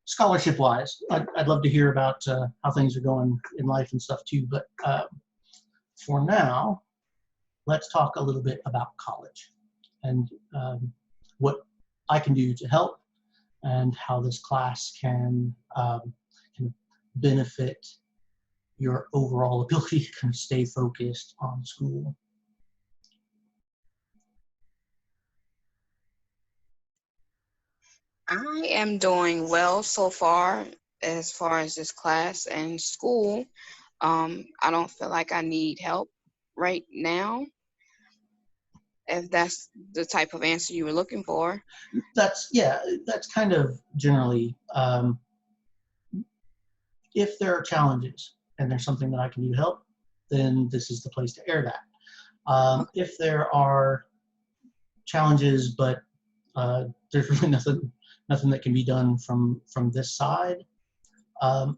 scholarship-wise, I'd love to hear about how things are going in life and stuff too, but for now, let's talk a little bit about college and what I can do to help and how this class can benefit your overall ability to kind of stay focused on school. I am doing well so far as this class and school. I don't feel like I need help right now, if that's the type of answer you were looking for. That's kind of generally, if there are challenges and there's something that I can do to help, then this is the place to air that. If there are challenges, but there's really nothing that can be done from this side, I'm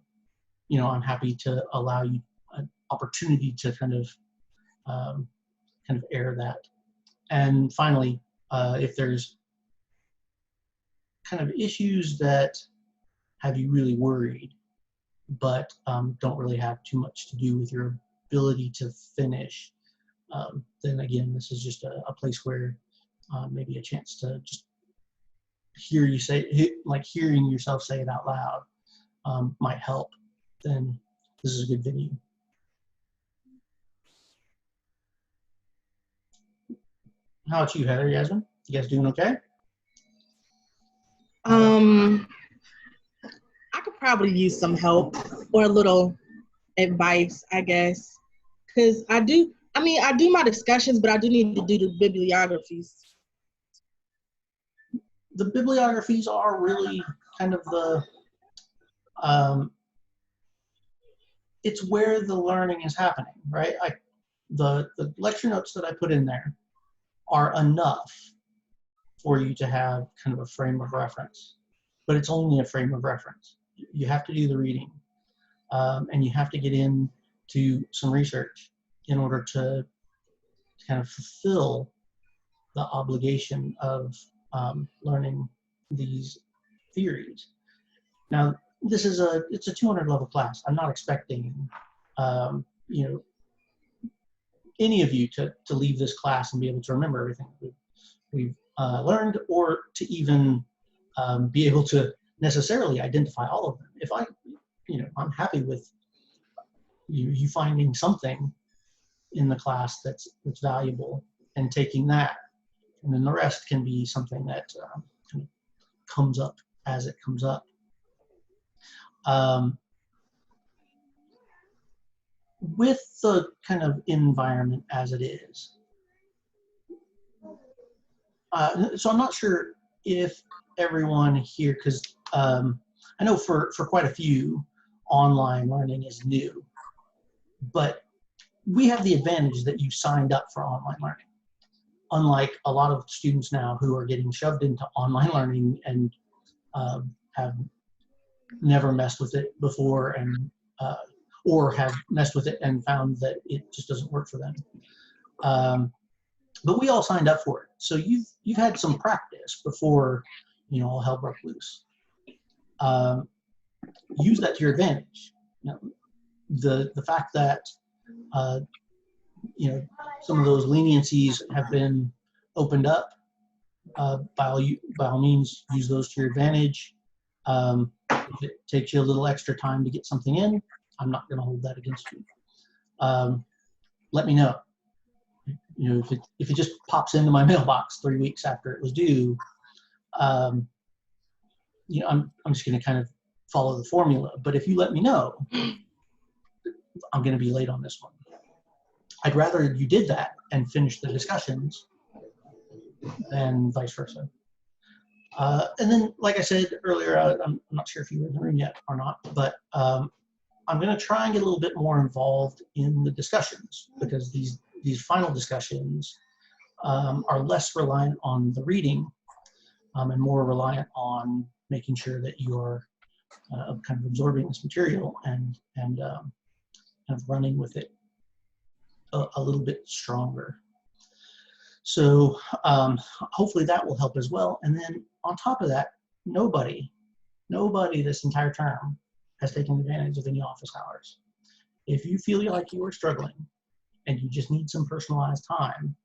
happy to allow you an opportunity to kind of air that. And finally, if there's kind of issues that have you really worried, but don't really have too much to do with your ability to finish, then again, this is just a place where maybe a chance to just hear you say, like hearing yourself say it out loud might help. Then this is a good venue. How about you, Heather, Yasmin? You guys doing okay? I could probably use some help or a little advice, I guess. Because I do my discussions, but I do need to do the bibliographies. The bibliographies are really kind of the, it's where the learning is happening, right? The lecture notes that I put in there are enough for you to have kind of a frame of reference, but it's only a frame of reference. You have to do the reading, and you have to get into some research in order to kind of fulfill the obligation of learning these theories. Now, it's a 200 level class. I'm not expecting, any of you to leave this class and be able to remember everything we've learned, or to even be able to necessarily identify all of them. If I'm happy with you finding something in the class that's valuable and taking that, and then the rest can be something that kind of comes up as it comes up. With the kind of environment as it is, so I'm not sure if everyone here, because I know for quite a few, online learning is new, but we have the advantage that you signed up for online learning. Unlike a lot of students now who are getting shoved into online learning and have never messed with it before, and or have messed with it and found that it just doesn't work for them. But we all signed up for it, so you've had some practice before all hell broke loose. Use that to your advantage. The fact that some of those leniencies have been opened up, by all means, use those to your advantage. If it takes you a little extra time to get something in, I'm not going to hold that against you. Let me know. If it just pops into my mailbox 3 weeks after it was due, I'm just going to kind of follow the formula. But if you let me know, I'm going to be late on this one. I'd rather you did that and finish the discussions than vice versa. And then, like I said earlier, I'm not sure if you were in the room yet or not, but I'm going to try and get a little bit more involved in the discussions, because these final discussions are less reliant on the reading and more reliant on making sure that you are kind of absorbing this material and kind of running with it a little bit stronger. So hopefully that will help as well. And then on top of that, nobody Nobody this entire term has taken advantage of any office hours. If you feel like you are struggling and you just need some personalized time,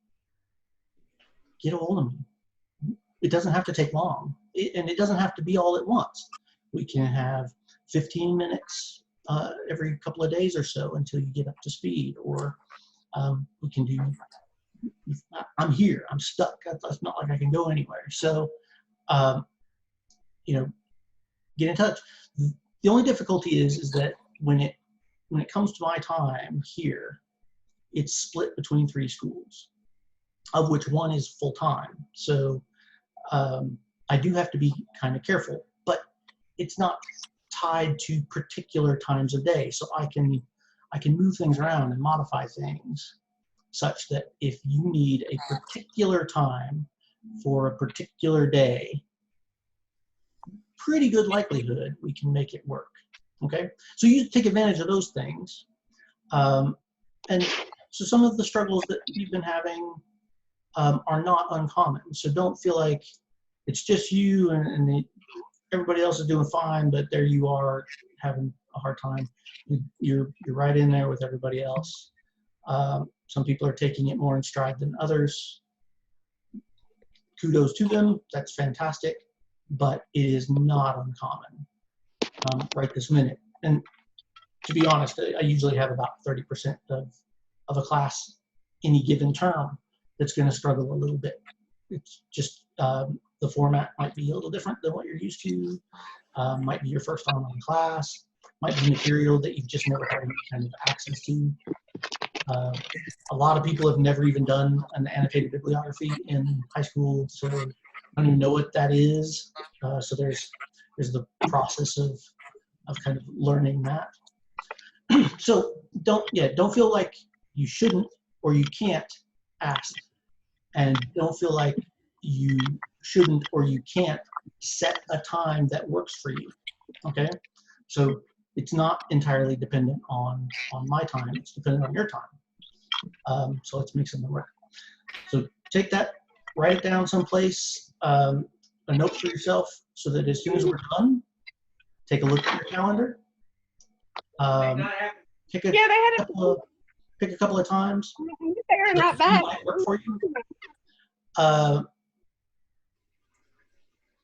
get a hold of me. It doesn't have to take long, and it doesn't have to be all at once. We can have 15 minutes every couple of days or so until you get up to speed, or we can do, I'm here, I'm stuck, it's not like I can go anywhere. So, you know, get in touch. The only difficulty is that when it comes to my time here, it's split between 3 schools, of which one is full-time. So I do have to be kind of careful, but it's not tied to particular times of day. So I can move things around and modify things such that if you need a particular time for a particular day, pretty good likelihood we can make it work. Okay, so you take advantage of those things. And so some of the struggles that you've been having are not uncommon. So don't feel like it's just you and everybody else is doing fine, but there you are having a hard time. You're right in there with everybody else. Some people are taking it more in stride than others. Kudos to them, that's fantastic, but it is not uncommon right this minute. And to be honest, I usually have about 30% of a class any given term that's going to struggle a little bit. It's just the format might be a little different than what you're used to, might be your first online class, might be material that you've just never had any kind of access to. A lot of people have never even done an annotated bibliography in high school, so I don't even know what that is. So there's the process of kind of learning that. So don't feel like you shouldn't or you can't ask, and don't feel like you shouldn't or you can't set a time that works for you. Okay, so it's not entirely dependent on my time, it's dependent on your time. So let's make something work. So take that, write it down someplace, a note for yourself, so that as soon as we're done, take a look at your calendar. Pick a couple of times that might work for you,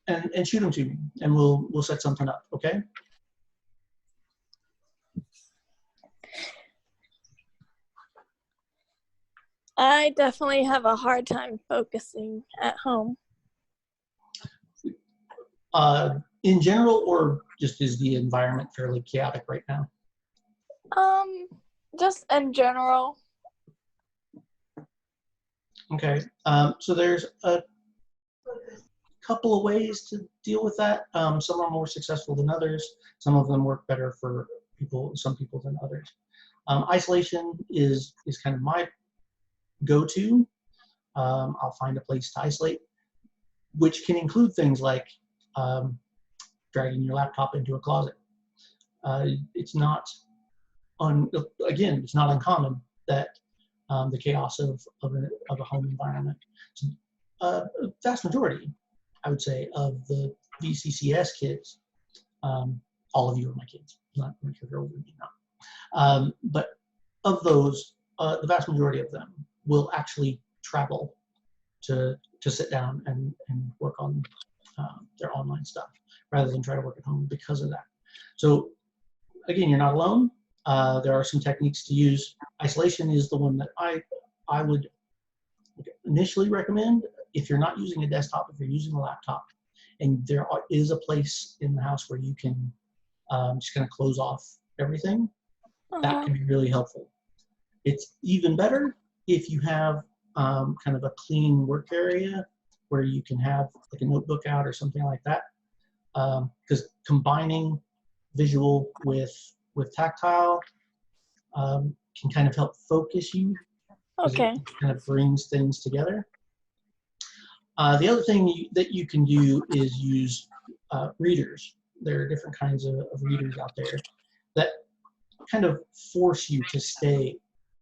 and shoot them to me, and we'll set something up. Okay. I definitely have a hard time focusing at home. In general, or just is the environment fairly chaotic right now? Just in general. Okay. So there's a couple of ways to deal with that. Some are more successful than others. Some of them work better for some people than others. Isolation is kind of my go-to. I'll find a place to isolate, which can include things like dragging your laptop into a closet. It's not it's not uncommon that the chaos of a home environment. So, a vast majority, I would say, of the VCCS kids, all of you are my kids, not if you're older than me, not. But of those, the vast majority of them will actually travel to sit down and work on their online stuff rather than try to work at home because of that. So again, you're not alone. There are some techniques to use. Isolation is the one that I would initially recommend if you're not using a desktop, if you're using a laptop, and there is a place in the house where you can just kind of close off everything. That can be really helpful. It's even better if you have kind of a clean work area where you can have like a notebook out or something like that, because combining visual with tactile can kind of help focus you. Okay. It kind of brings things together. The other thing that you can do is use readers. There are different kinds of readers out there that kind of force you to stay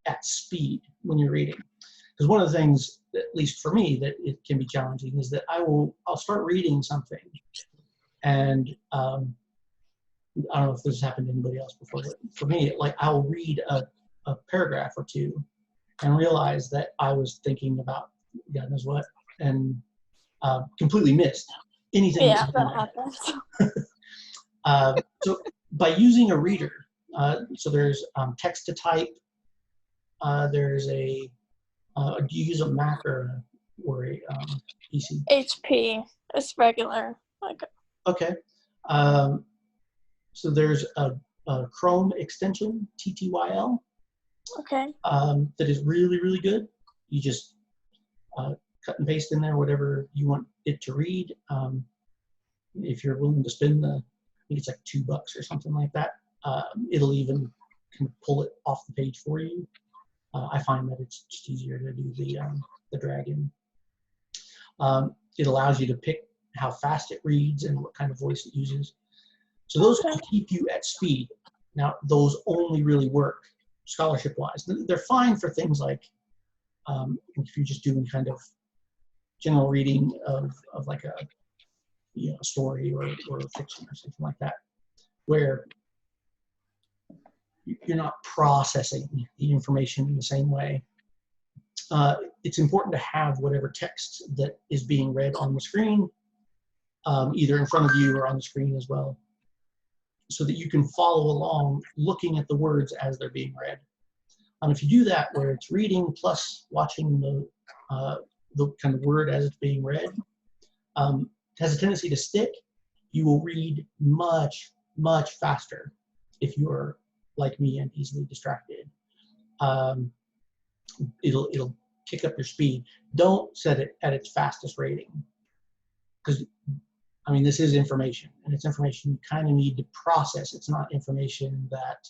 at speed when you're reading. Because one of the things, at least for me, that it can be challenging is that I'll start reading something And I don't know if this has happened to anybody else before, but for me, like I'll read a paragraph or two and realize that I was thinking about God knows what, and completely missed anything. Yeah, that was in that there. happens. So by using a reader, so there's text to type, there's a, do you use a Mac or a PC? HP. It's regular. Like, Okay. So there's a Chrome extension, TTYL, okay. that is really, really good. You just cut and paste in there whatever you want it to read. If you're willing to spend I think it's like $2 or something like that, it'll even kind of pull it off the page for you. I find that it's just easier to do the drag in. It allows you to pick how fast it reads and what kind of voice it uses. So those Okay. can keep you at speed. Now, those only really work scholarship-wise. They're fine for things like if you're just doing kind of general reading of like a story or fiction or something like that, where you're not processing the information in the same way. It's important to have whatever text that is being read on the screen, either in front of you or on the screen as well, so that you can follow along looking at the words as they're being read. If you do that, where it's reading plus watching the kind of word as it's being read, it has a tendency to stick. You will read much, much faster if you are like me and easily distracted. It'll kick up your speed. Don't set it at its fastest rating, because I mean, this is information, and it's information you kind of need to process. It's not information that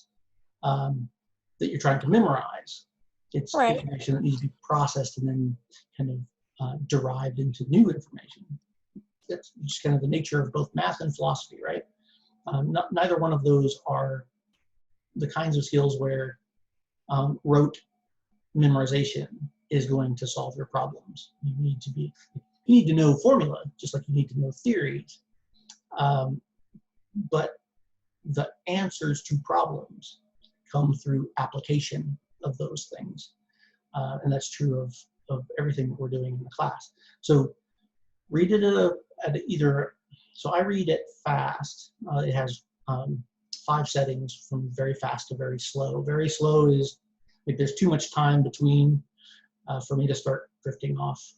that you're trying to memorize. It's Right. information that needs to be processed and then kind of derived into new information. That's just kind of the nature of both math and philosophy, right? Neither one of those are the kinds of skills where rote memorization is going to solve your problems. You need to know formula, just like you need to know theories. But the answers to problems come through application of those things. And that's true of everything that we're doing in the class. So read it at either, so I read it fast. It has 5 settings from very fast to very slow. Very slow is if there's too much time between for me to start drifting off.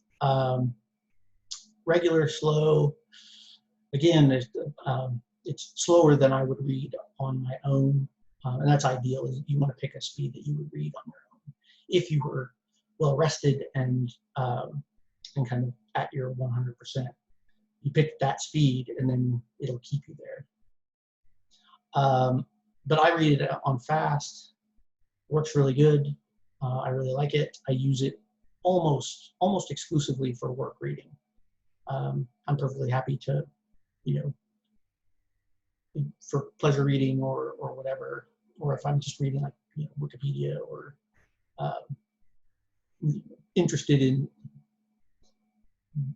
Regular, slow, again, it's slower than I would read on my own. And that's ideal. Is you want to pick a speed that you would read on your own if you were well rested and kind of at your 100%. You pick that speed, and then it'll keep you there. But I read it on fast. Works really good. I really like it. I use it almost exclusively for work reading. I'm perfectly happy to, for pleasure reading or whatever, or if I'm just reading like Wikipedia or interested in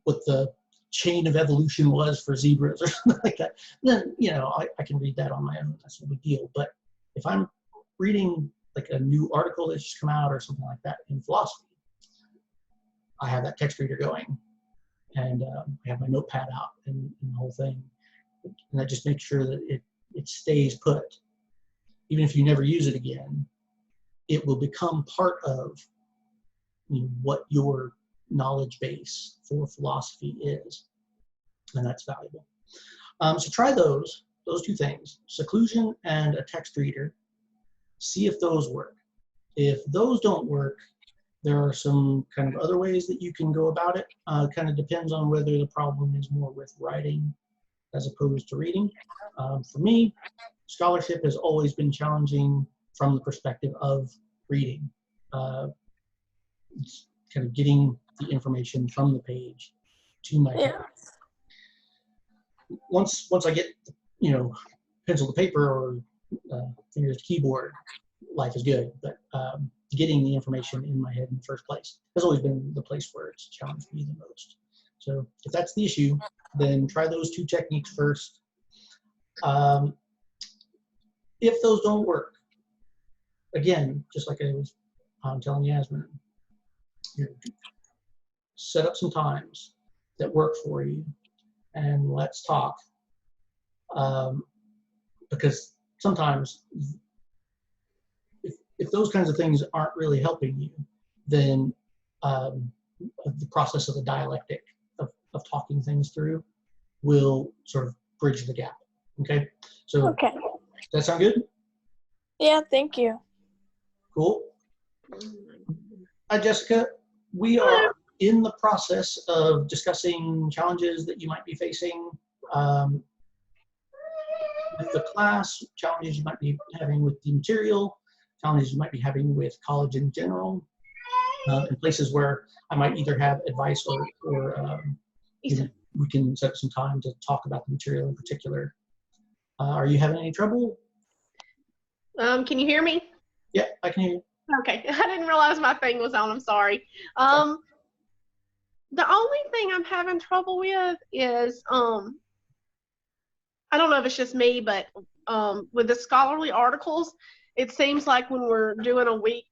what the chain of evolution was for zebras or something like that, then I can read that on my own. That's no big deal. But if I'm reading like a new article that's just come out or something like that in philosophy, I have that text reader going, and I have my notepad out and the whole thing, and that just makes sure that it stays put. Even if you never use it again, it will become part of what your knowledge base for philosophy is, and that's valuable. So try those 2 things, seclusion and a text reader. See if those work. If those don't work, there are some kind of other ways that you can go about it. Kind of depends on whether the problem is more with writing as opposed to reading. For me, scholarship has always been challenging from the perspective of reading. It's kind of getting the information from the page to my head. Once I get pencil to paper or fingers to keyboard, life is good. But getting the information in my head in the first place has always been the place where it's challenged me the most. So if that's the issue, then try those 2 techniques first. If those don't work, again, just like I was telling Yasmin, you set up some times that work for you, and let's talk. Because sometimes, if those kinds of things aren't really helping you, then the process of the dialectic of talking things through will sort of bridge the gap. Okay, so Okay. does that sound good? Yeah, thank you. Cool. Hi, Jessica. We are in the process of discussing challenges that you might be facing with the class, challenges you might be having with the material, challenges you might be having with college in general, and places where I might either have advice or we can set up some time to talk about the material in particular. Are you having any trouble? Can you hear me? Yeah, I can hear you. Okay, I didn't realize my thing was on. I'm sorry. The only thing I'm having trouble with is I don't know if it's just me, but with the scholarly articles, it seems like when we're doing a week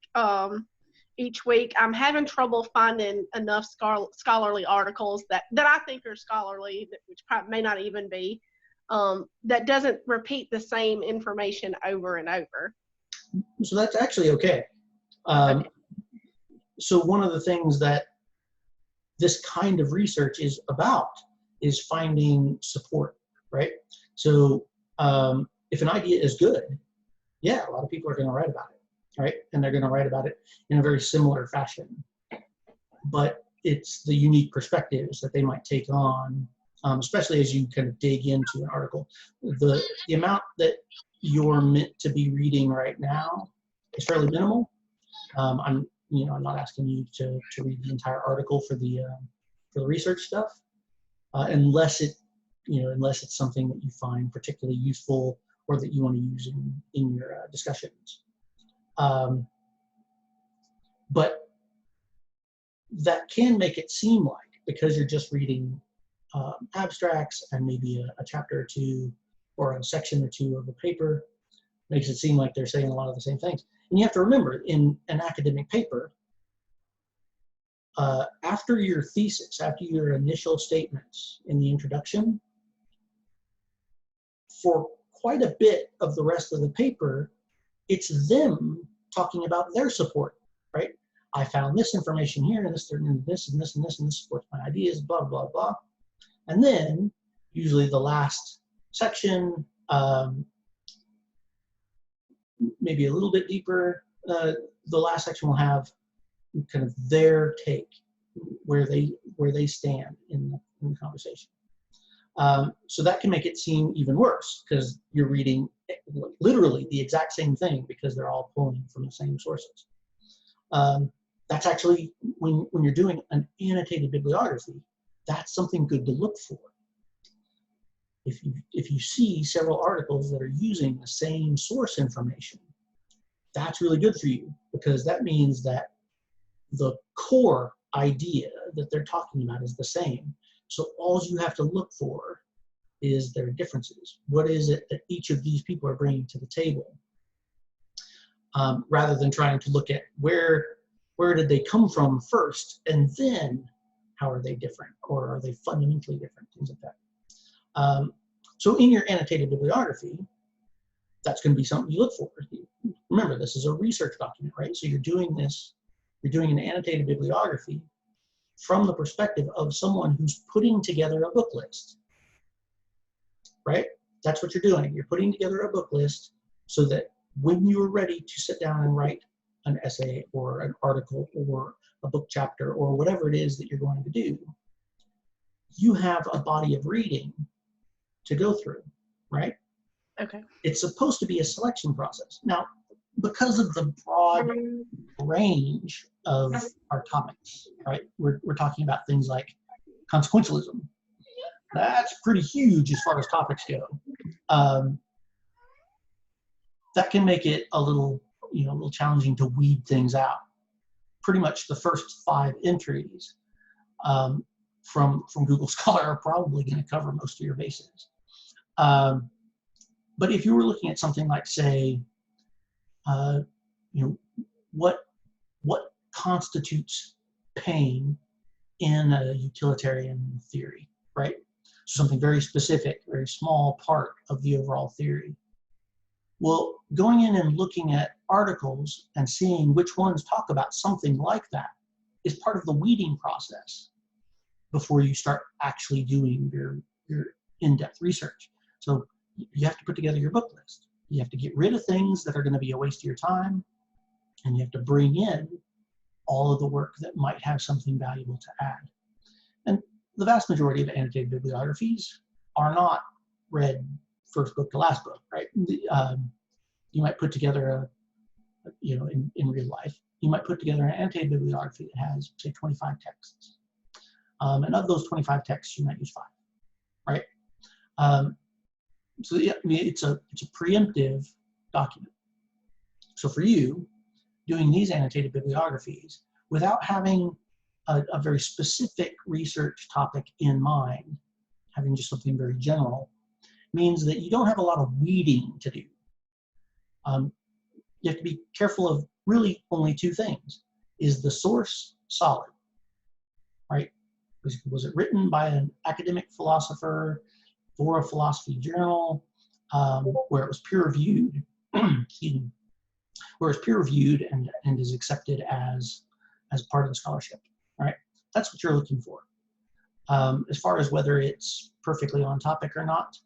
each week, I'm having trouble finding enough scholarly articles that I think are scholarly, which probably may not even be, that doesn't repeat the same information over and over. So that's actually okay. Okay. So one of the things that this kind of research is about is finding support, right? So if an idea is good, yeah, a lot of people are going to write about it, right? And they're going to write about it in a very similar fashion. But it's the unique perspectives that they might take on, especially as you kind of dig into an article. The amount that you're meant to be reading right now is fairly minimal. I'm not asking you to read the entire article for the research stuff, unless it's something that you find particularly useful or that you want to use in your discussions. But that can make it seem like, because you're just reading abstracts and maybe a chapter or two or a section or two of a paper, makes it seem like they're saying a lot of the same things. And you have to remember, in an academic paper, after your thesis, after your initial statements in the introduction, for quite a bit of the rest of the paper, it's them talking about their support, right? I found this information here, and this, and this, and this, and this, and this supports my ideas, blah, blah, blah. And then, usually the last section, maybe a little bit deeper, the last section will have kind of their take, where they stand in the conversation. So that can make it seem even worse, because you're reading literally the exact same thing because they're all pulling from the same sources. That's actually, when you're doing an annotated bibliography, that's something good to look for. If you see several articles that are using the same source information, that's really good for you, because that means that the core idea that they're talking about is the same. So all you have to look for is their differences. What is it that each of these people are bringing to the table? Rather than trying to look at where did they come from first, and then how are they different, or are they fundamentally different, things like that. So in your annotated bibliography, that's going to be something you look for. Remember, this is a research document, right? So you're doing an annotated bibliography from the perspective of someone who's putting together a book list, right? That's what you're doing. You're putting together a book list so that when you are ready to sit down and write an essay or an article or a book chapter or whatever it is that you're going to do, you have a body of reading to go through, right? Okay. It's supposed to be a selection process. Now, because of the broad range of our topics, right? We're talking about things like consequentialism. That's pretty huge as far as topics go. That can make it a little challenging to weed things out. Pretty much the first 5 entries from Google Scholar are probably going to cover most of your bases. But if you were looking at something like, say, what constitutes pain in a utilitarian theory, right? So something very specific, very small part of the overall theory. Well, going in and looking at articles and seeing which ones talk about something like that is part of the weeding process before you start actually doing your in-depth research. So you have to put together your book list. You have to get rid of things that are going to be a waste of your time, and you have to bring in all of the work that might have something valuable to add. And the vast majority of annotated bibliographies are not read first book to last book, right? You might put together in real life, you might put together an annotated bibliography that has, say, 25 texts. And of those 25 texts, you might use 5, right? So yeah, I mean, it's a preemptive document. So for you, doing these annotated bibliographies without having a very specific research topic in mind, having just something very general, means that you don't have a lot of weeding to do. You have to be careful of really only 2 things. Is the source solid, right? Was it written by an academic philosopher for a philosophy journal, where it was peer-reviewed, excuse me, where it's peer-reviewed and is accepted as part of the scholarship, right? That's what you're looking for. As far as whether it's perfectly on topic or not,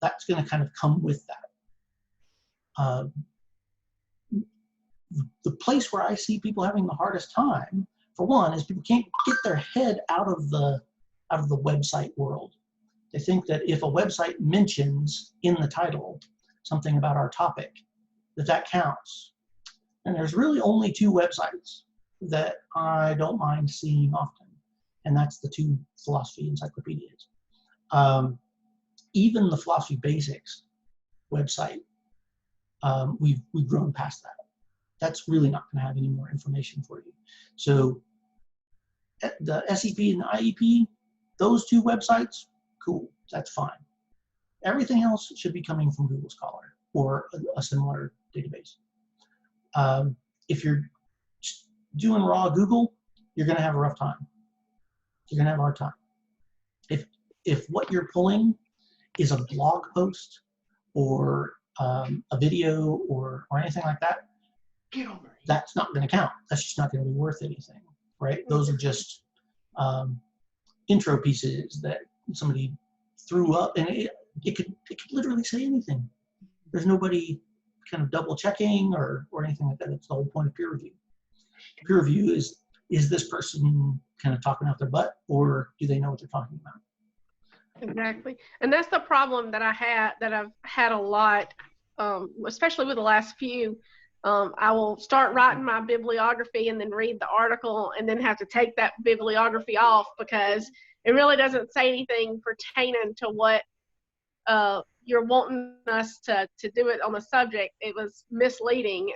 that's going to kind of come with that. The place where I see people having the hardest time, for one, is people can't get their head out of the website world. They think that if a website mentions in the title something about our topic, that counts. And there's really only 2 websites that I don't mind seeing often, and that's the 2 philosophy encyclopedias. Even the Philosophy Basics website, we've grown past that. That's really not going to have any more information for you. So the SEP and the IEP, those 2 websites, cool, that's fine. Everything else should be coming from Google Scholar or a similar database. If you're doing raw Google, you're going to have a rough time. You're going to have a hard time. If what you're pulling is a blog post or a video or anything like that, that's not going to count. That's just not going to be worth anything, right? Those are just intro pieces that somebody threw up, and it could literally say anything. There's nobody kind of double checking or anything like that. That's the whole point of peer review. Peer review is this person kind of talking out their butt, or do they know what they're talking about? Exactly. And that's the problem that I've had a lot, especially with the last few. I will start writing my bibliography and then read the article and then have to take that bibliography off because it really doesn't say anything pertaining to what you're wanting us to do it on the subject. It was misleading,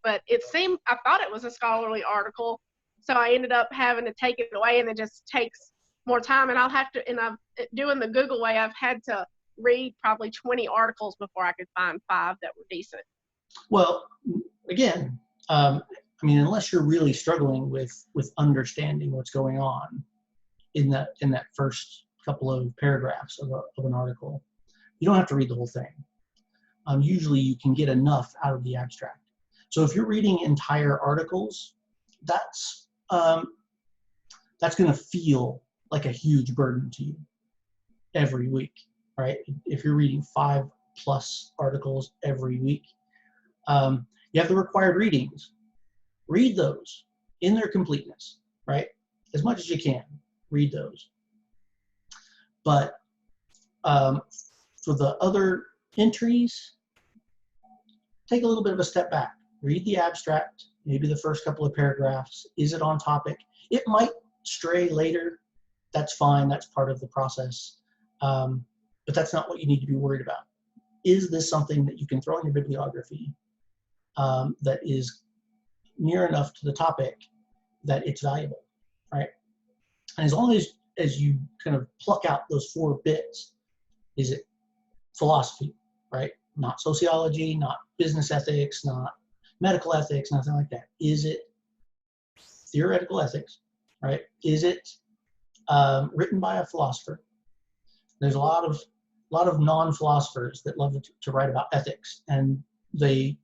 but I thought it was a scholarly article, so I ended up having to take it away, and it just takes more time. And I'm doing the Google way. I've had to read probably 20 articles before I could find 5 that were decent. Well, again, I mean, unless you're really struggling with understanding what's going on in that first couple of paragraphs of an article, you don't have to read the whole thing. Usually you can get enough out of the abstract. So if you're reading entire articles, that's going to feel like a huge burden to you every week, right? If you're reading 5+ articles every week, you have the required readings. Read those in their completeness, right? As much as you can, read those. But for the other entries, take a little bit of a step back. Read the abstract, maybe the first couple of paragraphs. Is it on topic? It might stray later. That's fine. That's part of the process. But that's not what you need to be worried about. Is this something that you can throw in your bibliography that is near enough to the topic that it's valuable, right? And as long as you kind of pluck out those 4 bits, is it philosophy? right? Not sociology, not business ethics, not medical ethics, nothing like that. Is it theoretical ethics, right? Is it written by a philosopher? There's a lot of non-philosophers that love to write about ethics, and they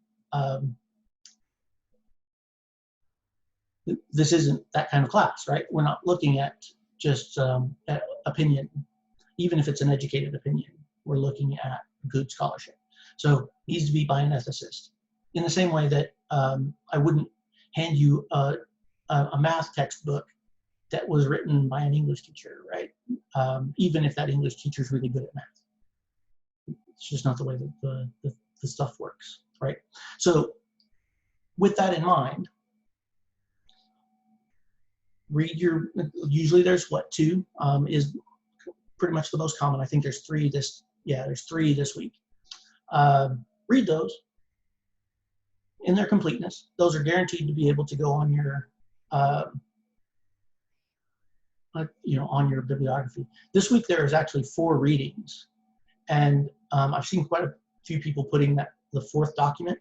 this isn't that kind of class, right? We're not looking at just at opinion, even if it's an educated opinion. We're looking at good scholarship. So it needs to be by an ethicist. In the same way that I wouldn't hand you a math textbook that was written by an English teacher, right? Even if that English teacher is really good at math. It's just not the way that the stuff works, right? So with that in mind, read your, usually there's what, 2 is pretty much the most common. I think there's 3 there's 3 this week. Read those in their completeness. Those are guaranteed to be able to go on your on your bibliography. This week there is actually 4 readings, and I've seen quite a few people putting the 4th document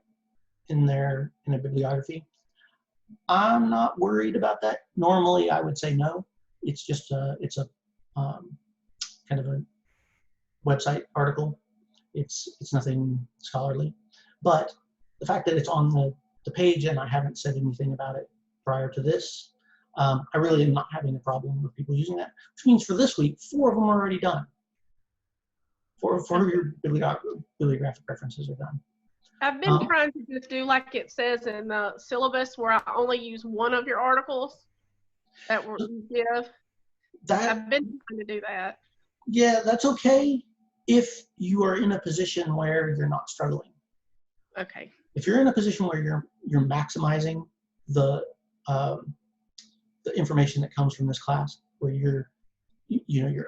in a bibliography. I'm not worried about that. Normally I would say no. It's just it's a kind of a website article. It's nothing scholarly, but the fact that it's on the page and I haven't said anything about it prior to this, I really am not having a problem with people using that, which means for this week, 4 of them are already done. 4 of your bibliographic references are done. I've been trying to just do like it says in the syllabus, where I only use one of your articles that were give. I've been trying to do that. Yeah, that's okay if you are in a position where you're not struggling. Okay. If you're in a position where you're maximizing the information that comes from this class, where you're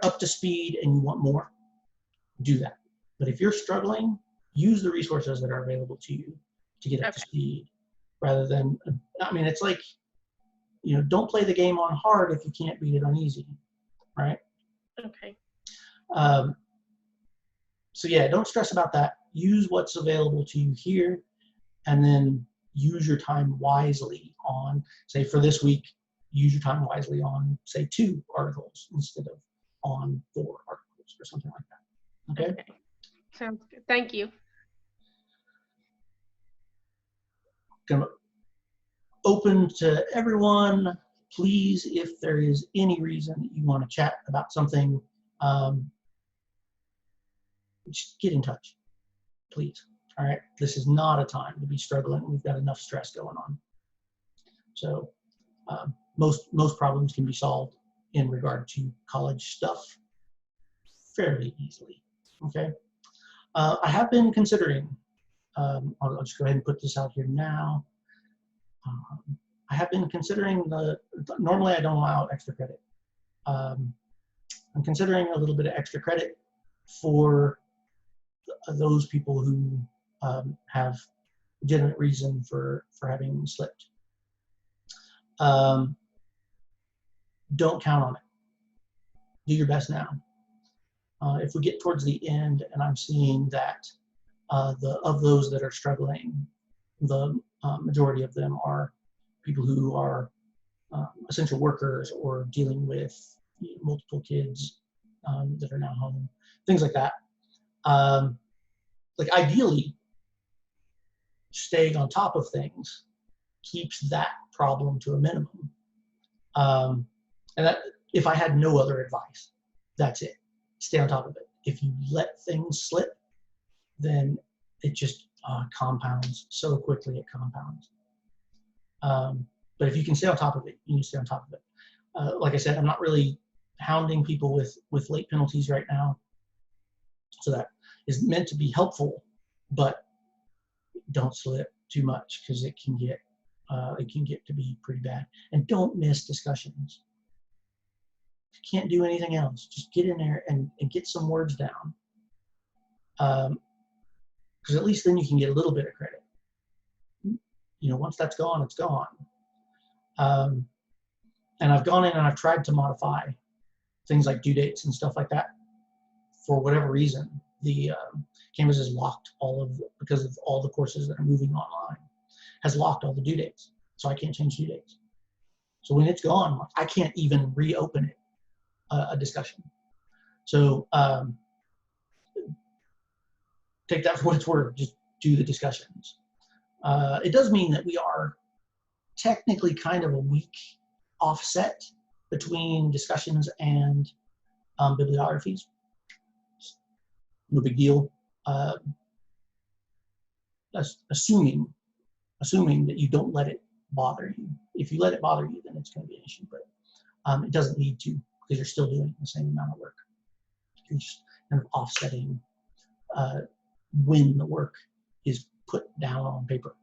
up to speed and you want more, do that. But if you're struggling, use the resources that are available to you to get up to speed, rather than, I mean, it's like, don't play the game on hard if you can't beat it on easy, right? Okay. So yeah, don't stress about that. Use what's available to you here, and then use your time wisely on, say for this week, use your time wisely on, say 2 articles instead of on 4 articles or something like that. Okay? Okay. Sounds good. Thank you. Gonna open to everyone. Please, if there is any reason that you want to chat about something, just get in touch, please. All right, this is not a time to be struggling. We've got enough stress going on. So most problems can be solved in regard to college stuff fairly easily. Okay, I have been considering. I'll just go ahead and put this out here now. I have been considering normally I don't allow extra credit. I'm considering a little bit of extra credit for those people who have legitimate reason for having slipped. Don't count on it. Do your best now. If we get towards the end and I'm seeing that of those that are struggling, the majority of them are people who are essential workers or dealing with multiple kids that are now home, things like that. Like ideally, staying on top of things keeps that problem to a minimum. And that, if I had no other advice, that's it. Stay on top of it. If you let things slip, then it just compounds so quickly. It compounds. But if you can stay on top of it, you need to stay on top of it. Like I said, I'm not really hounding people with late penalties right now. So that is meant to be helpful, but don't slip too much because it can get to be pretty bad. And don't miss discussions. If you can't do anything else, just get in there and get some words down. Because at least then you can get a little bit of credit. Once that's gone, it's gone. And I've gone in and I've tried to modify things like due dates and stuff like that. For whatever reason, Canvas has locked because of all the courses that are moving online, has locked all the due dates. So I can't change due dates. So when it's gone, I can't even reopen it, a discussion. So take that for what it's worth, just do the discussions. It does mean that we are technically kind of a weak offset between discussions and bibliographies. No big deal. Assuming that you don't let it bother you. If you let it bother you, then it's going to be an issue, but it doesn't need to, because you're still doing the same amount of work. You're just kind of offsetting when the work is put down on paper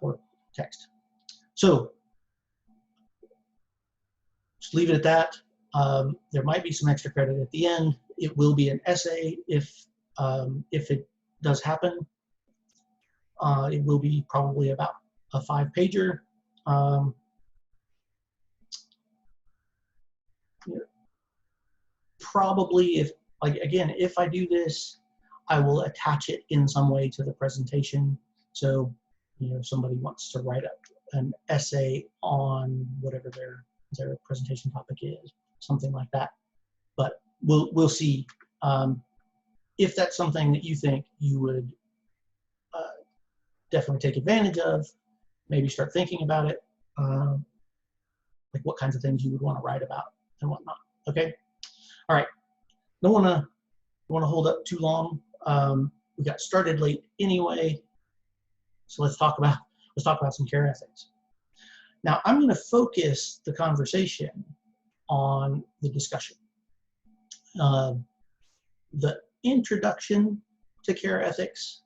or text. So just leave it at that. There might be some extra credit at the end. It will be an essay if it does happen. It will be probably about a 5-pager. Probably if I do this, I will attach it in some way to the presentation. So, if somebody wants to write up an essay on whatever their presentation topic is, something like that. But we'll see if that's something that you think you would definitely take advantage of. Maybe start thinking about it, like what kinds of things you would want to write about and whatnot. Okay. All right. Don't want to hold up too long. We got started late anyway, so let's talk about some care ethics. Now I'm going to focus the conversation on the discussion. The introduction to care ethics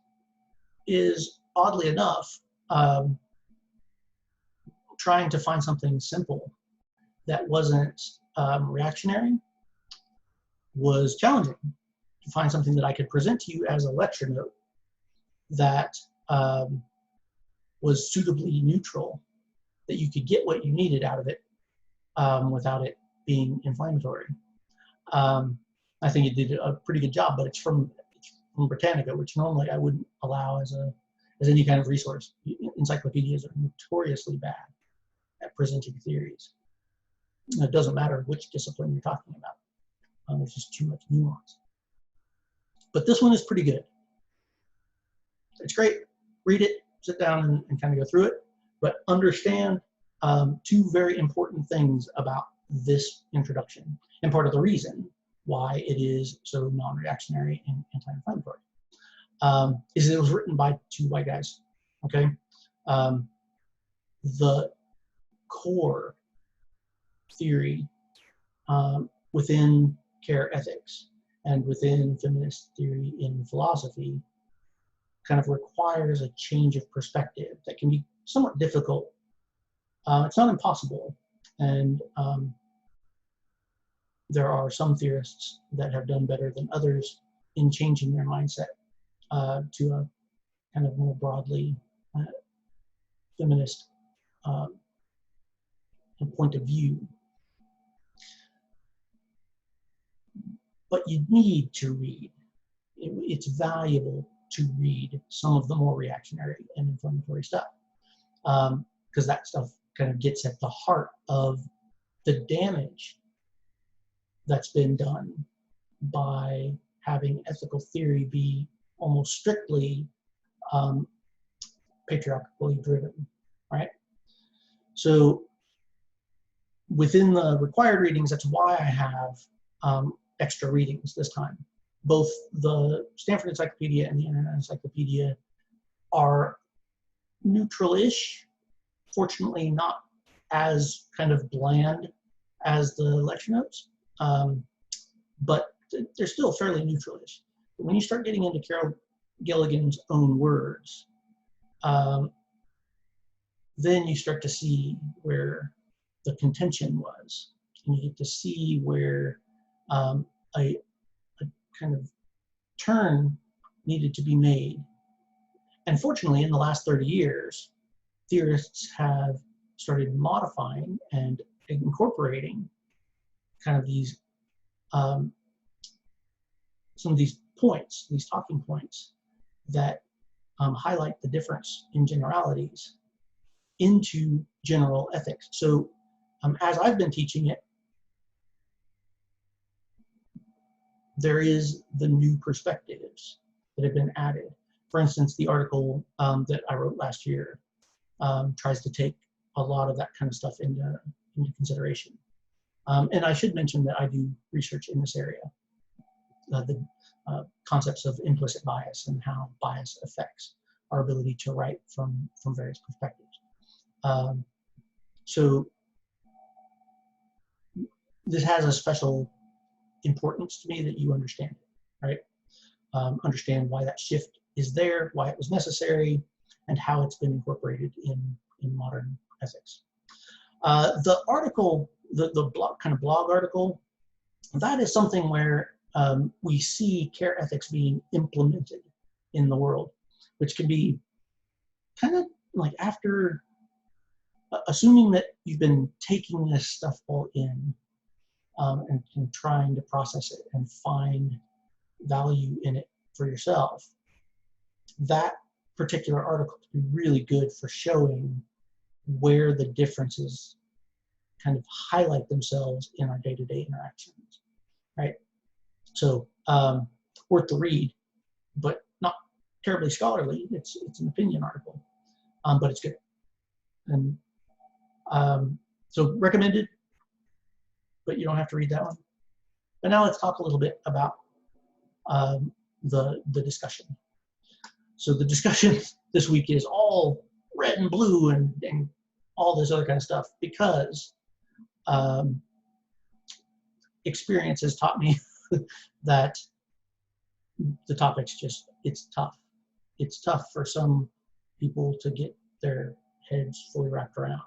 is, oddly enough, trying to find something simple that wasn't reactionary was challenging. To find something that I could present to you as a lecture note that was suitably neutral, that you could get what you needed out of it without it being inflammatory. I think it did a pretty good job, but it's from Britannica, which normally I wouldn't allow as any kind of resource. Encyclopedias are notoriously bad at presenting theories. It doesn't matter which discipline you're talking about. There's just too much nuance. But this one is pretty good. It's great. Read it, sit down and kind of go through it, but understand two very important things about this introduction, and part of the reason why it is so non-reactionary and anti-inflammatory is it was written by 2 white guys. Okay, the core theory within care ethics and within feminist theory in philosophy kind of requires a change of perspective that can be somewhat difficult. It's not impossible, and there are some theorists that have done better than others in changing their mindset to a kind of more broadly feminist point of view. But you need to read. It's valuable to read some of the more reactionary and inflammatory stuff, because that stuff kind of gets at the heart of the damage that's been done by having ethical theory be almost strictly patriarchally driven, right? So within the required readings, that's why I have extra readings this time. Both the Stanford Encyclopedia and the Internet Encyclopedia are neutral-ish, fortunately not as kind of bland as the lecture notes, but they're still fairly neutral-ish. But when you start getting into Carol Gilligan's own words, then you start to see where the contention was, and you get to see where a kind of turn needed to be made. And fortunately, in the last 30 years, theorists have started modifying and incorporating kind of these some of these points, these talking points that highlight the difference in generalities into general ethics. So as I've been teaching it, there is the new perspectives that have been added. For instance, the article that I wrote last year tries to take a lot of that kind of stuff into consideration. And I should mention that I do research in this area, the concepts of implicit bias and how bias affects our ability to write from various perspectives. So this has a special importance to me that you understand it, right? Understand why that shift is there, why it was necessary, and how it's been incorporated in modern ethics. The article, the blog article, that is something where we see care ethics being implemented in the world, which can be kind of like after, assuming that you've been taking this stuff all in and trying to process it and find value in it for yourself, that particular article could be really good for showing where the differences kind of highlight themselves in our day-to-day interactions, right? So worth the read, but not terribly scholarly. It's an opinion article, but it's good. And so recommended, but you don't have to read that one. But now let's talk a little bit about the discussion. So the discussion this week is all red and blue and all this other kind of stuff because experience has taught me that the topic's just, it's tough. It's tough for some people to get their heads fully wrapped around.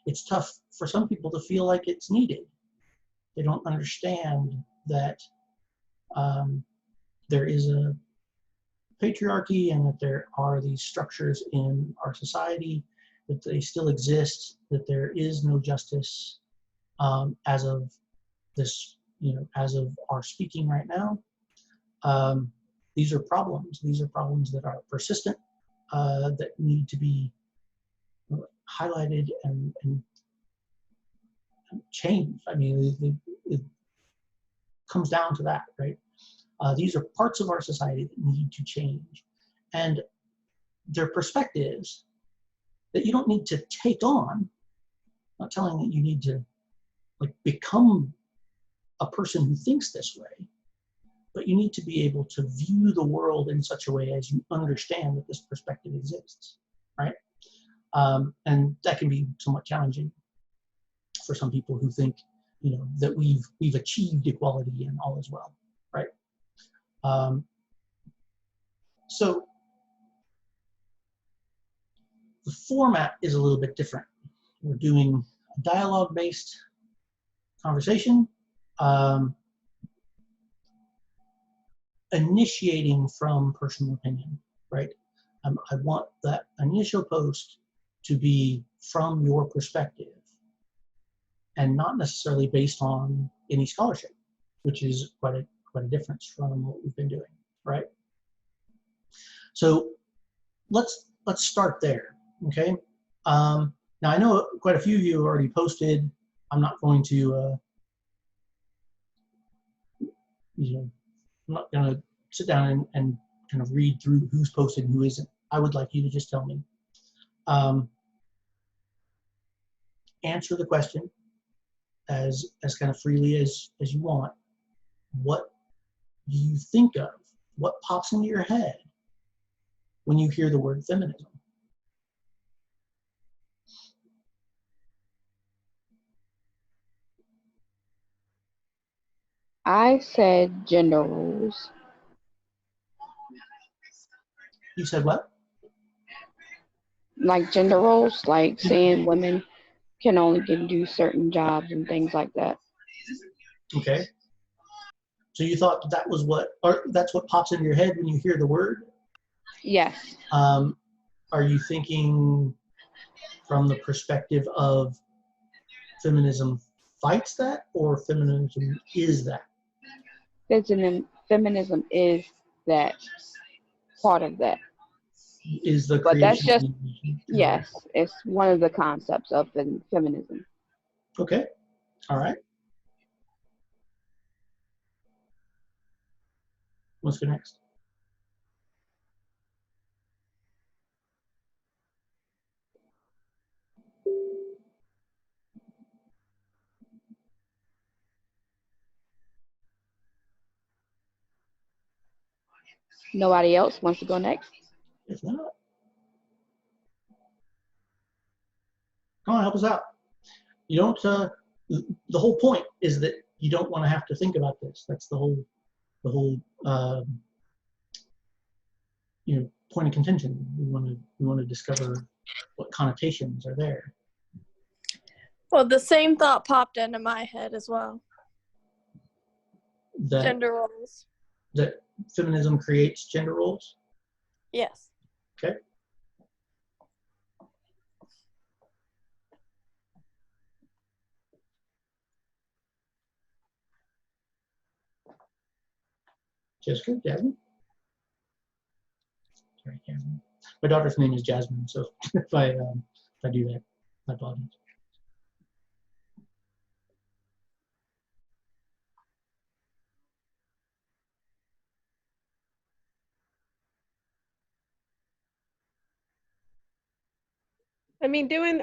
It's tough for some people to feel like it's needed. They don't understand that there is a patriarchy and that there are these structures in our society, that they still exist, that there is no justice as of this, as of our speaking right now. These are problems. These are problems that are persistent, that need to be highlighted and changed. I mean, it comes down to that, right? These are parts of our society that need to change. And they're perspectives that you don't need to take on. I'm not telling that you need to become a person who thinks this way, but you need to be able to view the world in such a way as you understand that this perspective exists, right? And that can be somewhat challenging for some people who think, that we've achieved equality and all is well, right? So the format is a little bit different. We're doing a dialogue-based conversation, initiating from personal opinion, right? I want that initial post to be from your perspective and not necessarily based on any scholarship, which is quite a difference from what we've been doing, right? So let's start there, okay? Now I know quite a few of you have already posted. I'm not going to, I'm not going to sit down and kind of read through who's posted and who isn't. I would like you to just tell me. Answer the question as kind of freely as you want. What do you think of? What pops into your head when you hear the word feminism? I said gender roles. You said what? Like gender roles, like saying women can only do certain jobs and things like that. Okay. So you thought that was that's what pops into your head when you hear the word? Yes. Are you thinking from the perspective of feminism fights that, or feminism is that? Feminism is that part of that. Is the But that's creation. just, yes, it's one of the concepts of feminism. Okay. All right. Let's go next. Nobody else wants to go next? If not, come on, help us out. You don't. The whole point is that you don't want to have to think about this. That's the whole point of contention. We want to discover what connotations are there. Well, the same thought popped into my head as well. That Gender roles. that feminism creates gender roles. Yes. Okay. Jessica, Jasmine. Sorry, Jasmine. My daughter's name is Jasmine, so if I do that, my apologies. I mean, doing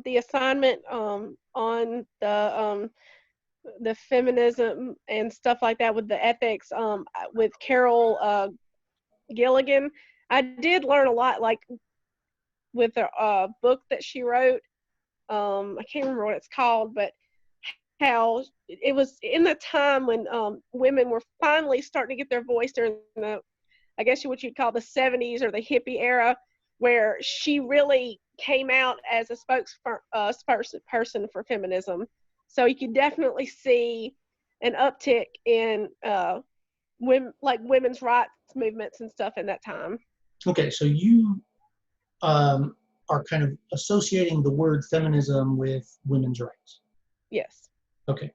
the assignment on the feminism and stuff like that with the ethics with Carol Gilligan, I did learn a lot, like with the book that she wrote. I can't remember what it's called, but how it was in the time when women were finally starting to get their voice during the, I guess what you'd call the 70s or the hippie era, where she really came out as a spokesperson for feminism. So you could definitely see an uptick in women's rights movements and stuff in that time. Okay, so you are kind of associating the word feminism with women's rights. Yes. Okay.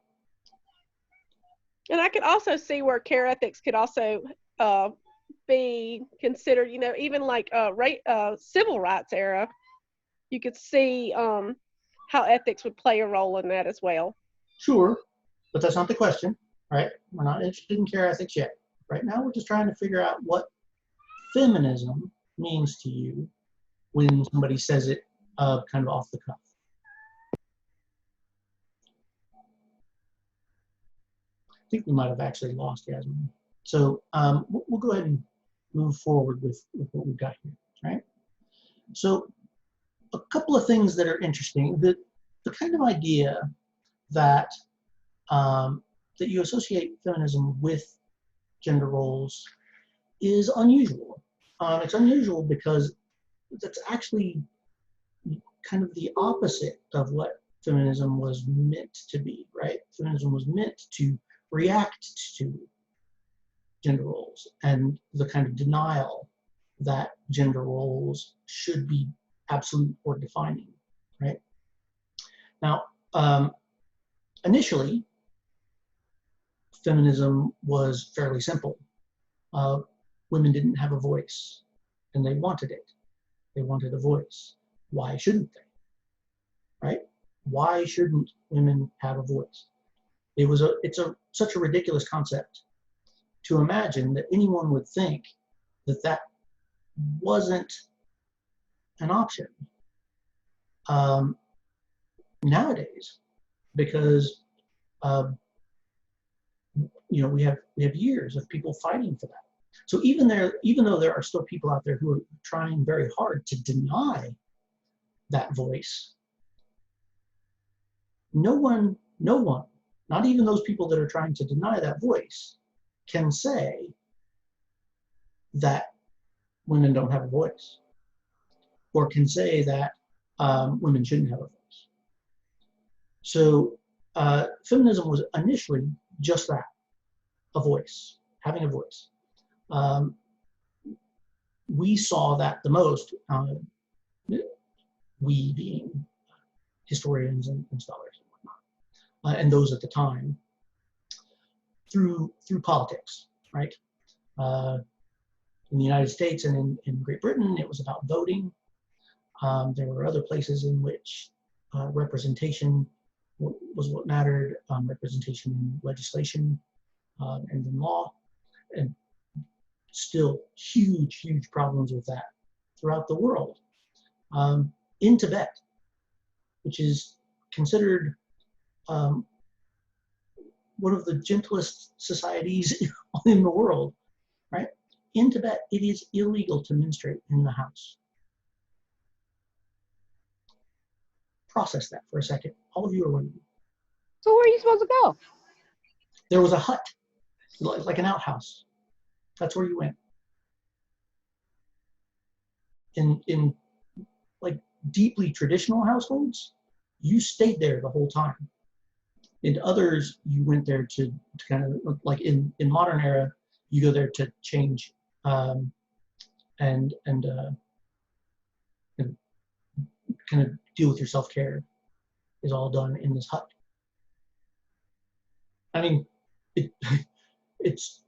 And I could also see where care ethics could also be considered, even like civil rights era, you could see how ethics would play a role in that as well. Sure, but that's not the question, right? We're not interested in care ethics yet. Right now, we're just trying to figure out what feminism means to you when somebody says it kind of off the cuff. I think we might have actually lost Yasmin. So we'll go ahead and move forward with what we've got here, right? So a couple of things that are interesting. The kind of idea that that you associate feminism with gender roles is unusual. It's unusual because that's actually kind of the opposite of what feminism was meant to be, right? Feminism was meant to react to gender roles and the kind of denial that gender roles should be absolute or defining, right? Now, initially, feminism was fairly simple. Women didn't have a voice, and they wanted it. They wanted a voice. Why shouldn't they? Right? Why shouldn't women have a voice? It's such a ridiculous concept to imagine that anyone would think that that wasn't an option nowadays, because we have years of people fighting for that. So even though there are still people out there who are trying very hard to deny that voice, no one, not even those people that are trying to deny that voice, can say that women don't have a voice, or can say that women shouldn't have a voice. So feminism was initially just that, a voice, having a voice. We saw that the most, we being historians and scholars and whatnot, and those at the time. through politics, right? In the United States and in Great Britain, it was about voting. There were other places in which representation was what mattered, representation in legislation and in law, and still huge problems with that throughout the world. In Tibet, which is considered one of the gentlest societies in the world, right? In Tibet, it is illegal to menstruate in the house. Process that for a second. All of you are women. So where are you supposed to go? There was a hut, like an outhouse. That's where you went. In like deeply traditional households, you stayed there the whole time. In others, you went there to kind of, like in modern era, you go there to change and kind of deal with your self-care is all done in this hut. I mean, it's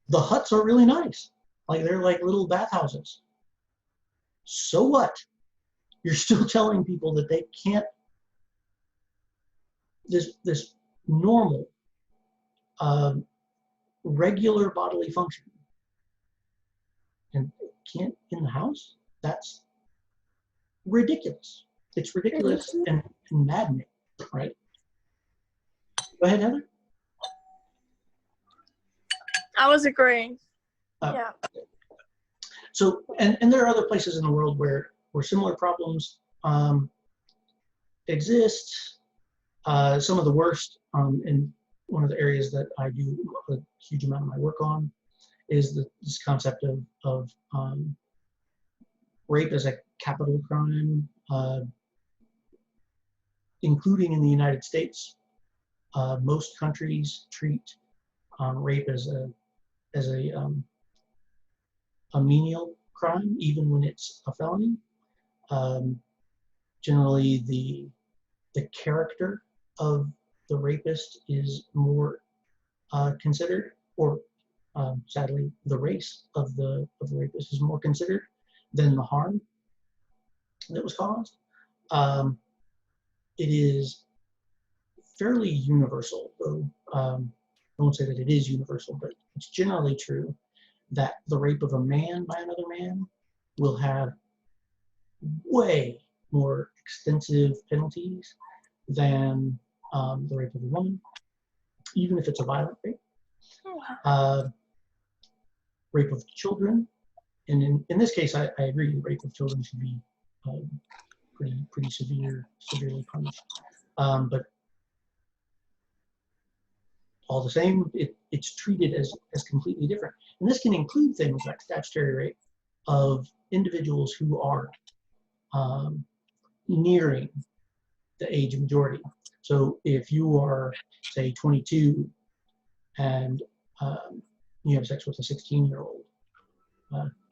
the huts are really nice. Like they're like little bathhouses. So what? You're still telling people that they can't, this normal, regular bodily function, and can't in the house? That's ridiculous. It's ridiculous and maddening, right? Go ahead, Heather. I was agreeing. Yeah. Yeah. So, and there are other places in the world where similar problems exist. Some of the worst, in one of the areas that I do a huge amount of my work on, is this concept of rape as a capital crime, including in the United States. Most countries treat rape as a menial crime, even when it's a felony. Generally, the character of the rapist is more considered, or sadly, the race of the rapist is more considered than the harm that was caused. It is fairly universal, though I won't say that it is universal, but it's generally true that the rape of a man by another man will have way more extensive penalties than the rape of a woman, even if it's a violent rape. Rape of children, and in this case, I agree, rape of children should be pretty severely punished. But all the same, it's treated as completely different. And this can include things like statutory rape of individuals who are nearing the age of majority. So if you are, say, 22 and you have sex with a 16-year-old,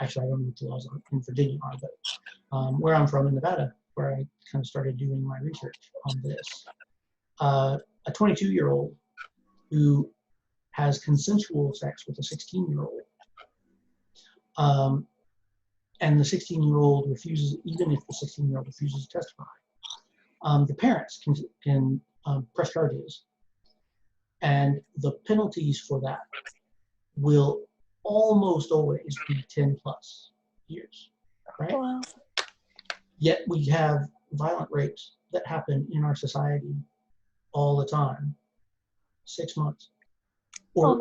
actually I don't know what the laws in Virginia are, but where I'm from in Nevada, where I kind of started doing my research on this, a 22-year-old who has consensual sex with a 16-year-old, and the 16-year-old refuses, even if the 16-year-old refuses to testify, the parents can press charges, and the penalties for that will almost always be 10+ years, right? Wow. Yet we have violent rapes that happen in our society all the time, 6 months, or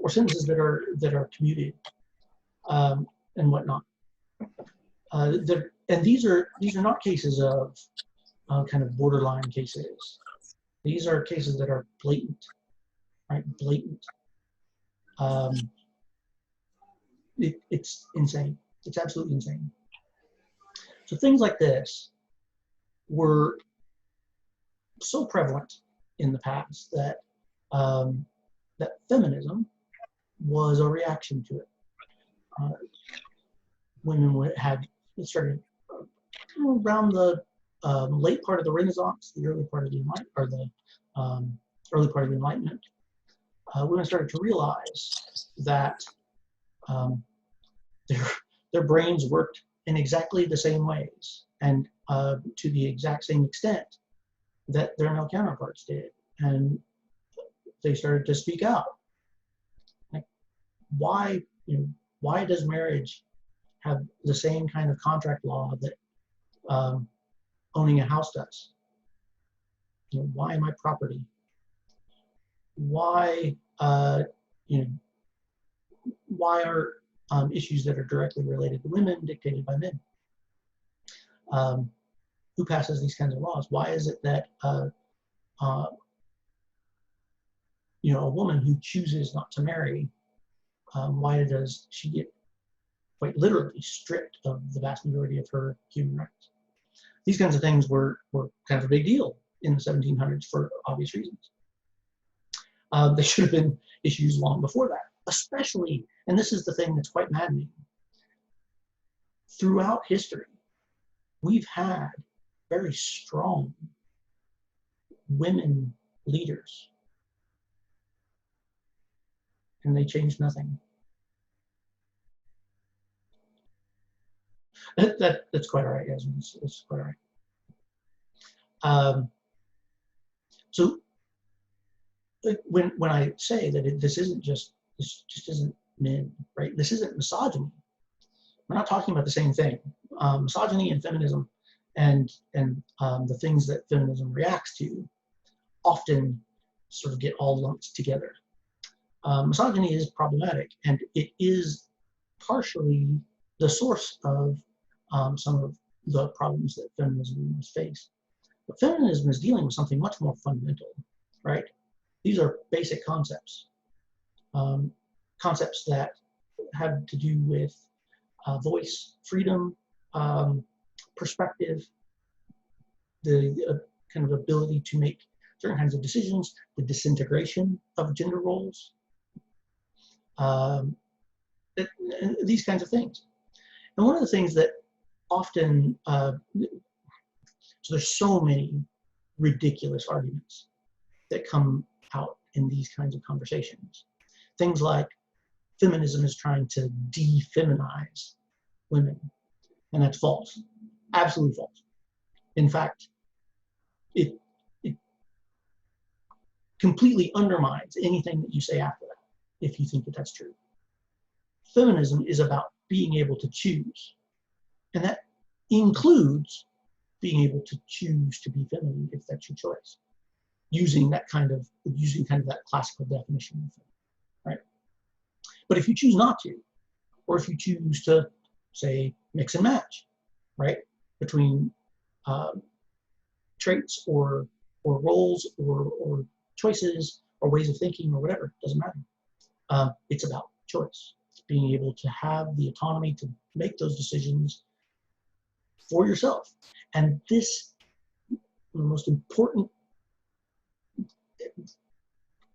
sentences that are commuted and whatnot. And these are not cases of kind of borderline cases. These are cases that are blatant, right? Blatant. It's insane. It's absolutely insane. So things like this were so prevalent in the past that that feminism was a reaction to it. Women it started around the late part of the Renaissance, the early part of the Enlightenment, women started to realize that their brains worked in exactly the same ways and to the exact same extent that their male counterparts did. And they started to speak out. Like, why does marriage have the same kind of contract law that owning a house does? Why my property? Why why are issues that are directly related to women dictated by men? Who passes these kinds of laws? Why is it that a woman who chooses not to marry, why does she get quite literally stripped of the vast majority of her human rights? These kinds of things were kind of a big deal in the 1700s for obvious reasons. They should have been issues long before that, especially, and this is the thing that's quite maddening, throughout history, we've had very strong women leaders, and they changed nothing. That's quite all right, guys. It's quite all right. So when I say that this just isn't men, right? This isn't misogyny. We're not talking about the same thing. Misogyny and feminism and the things that feminism reacts to often sort of get all lumped together. Misogyny is problematic, and it is partially the source of some of the problems that feminism must face. But feminism is dealing with something much more fundamental, right? These are basic concepts, concepts that have to do with voice, freedom, perspective, the kind of ability to make certain kinds of decisions, the disintegration of gender roles, these kinds of things. And one of the things that often, so there's so many ridiculous arguments that come out in these kinds of conversations. Things like feminism is trying to de-feminize women, and that's false, absolutely false. In fact, it completely undermines anything that you say after that, if you think that that's true. Feminism is about being able to choose, and that includes being able to choose to be feminine if that's your choice, using that classical definition of feminine, right? But if you choose not to, or if you choose to, say, mix and match, right, between traits or roles or choices or ways of thinking or whatever, doesn't matter. It's about choice. It's being able to have the autonomy to make those decisions for yourself. And this, the most important,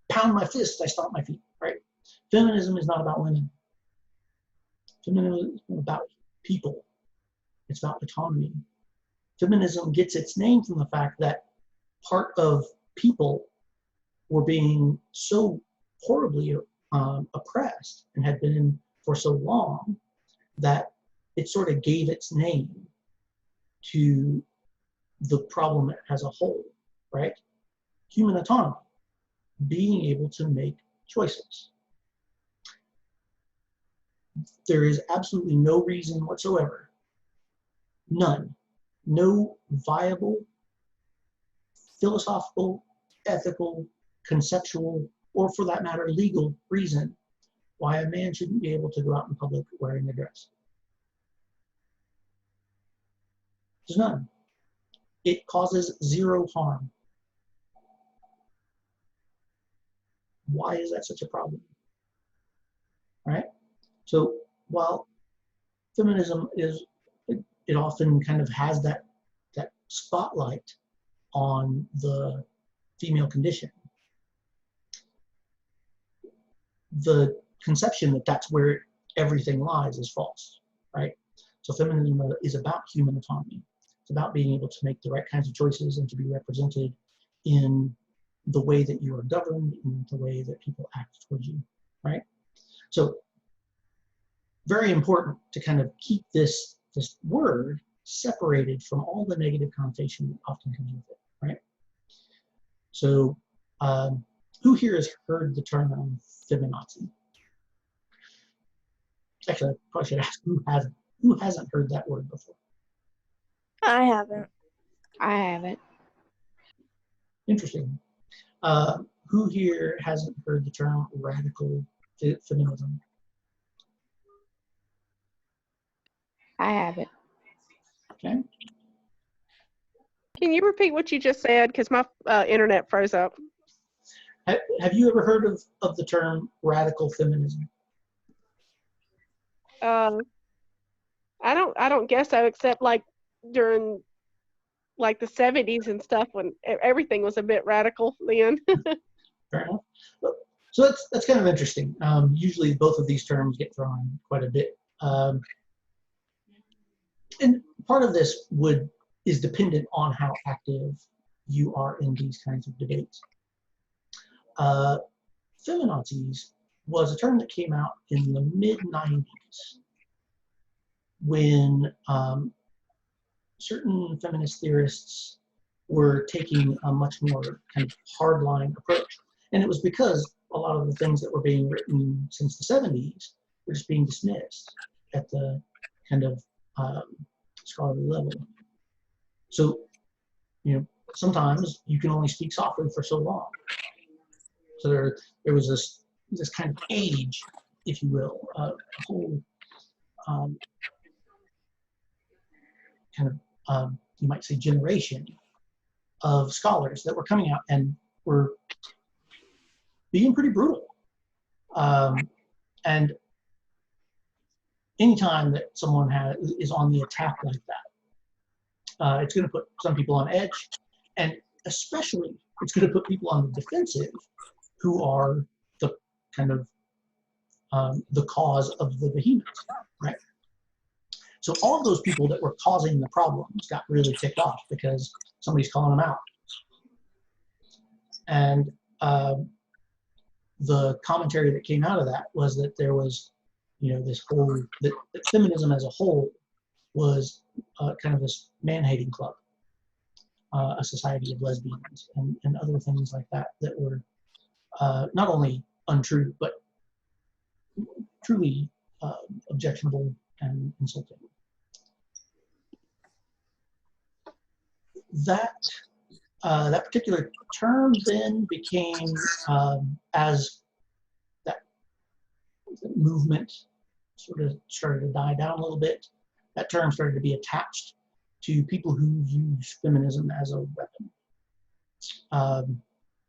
pound my fist, I stomp my feet, right? Feminism is not about women. Feminism is about people. It's about autonomy. Feminism gets its name from the fact that part of people were being so horribly oppressed and had been for so long that it sort of gave its name to the problem as a whole, right? Human autonomy, being able to make choices. There is absolutely no reason whatsoever, none, no viable, philosophical, ethical, conceptual, or for that matter, legal reason why a man shouldn't be able to go out in public wearing a dress. There's none. It causes zero harm. Why is that such a problem? Right? So while feminism is, it often kind of has that spotlight on the female condition, the conception that that's where everything lies is false, right? So feminism is about human autonomy. It's about being able to make the right kinds of choices and to be represented in the way that you are governed and the way that people act towards you, right? So very important to kind of keep this word separated from all the negative connotation that often comes with it, right? So who here has heard the term feminazi? Actually, I probably should ask who hasn't heard that word before? I haven't. I haven't. Interesting. Who here hasn't heard the term radical feminism? I haven't. Okay. Can you repeat what you just said? Because my internet froze up. Have you ever heard of the term radical feminism? I don't guess so, except like during like the 70s and stuff when everything was a bit radical then. Fair enough. So that's kind of interesting. Usually both of these terms get thrown quite a bit. And part of this is dependent on how active you are in these kinds of debates. Feminazis was a term that came out in the mid-90s when certain feminist theorists were taking a much more kind of hardline approach. And it was because a lot of the things that were being written since the 70s were just being dismissed at the kind of scholarly level. So, sometimes you can only speak softly for so long. So there was this kind of age, if you will, a whole kind of, you might say, generation of scholars that were coming out and were being pretty brutal. And anytime that someone is on the attack like that, it's going to put some people on edge, and especially it's going to put people on the defensive who are the kind of the cause of the behemoths, right? So all of those people that were causing the problems got really ticked off because somebody's calling them out. And the commentary that came out of that was that there was, this whole, that feminism as a whole was kind of this man-hating club, a society of lesbians and other things like that were not only untrue, but truly objectionable and insulting. That particular term then became, as that movement sort of started to die down a little bit, that term started to be attached to people who use feminism as a weapon,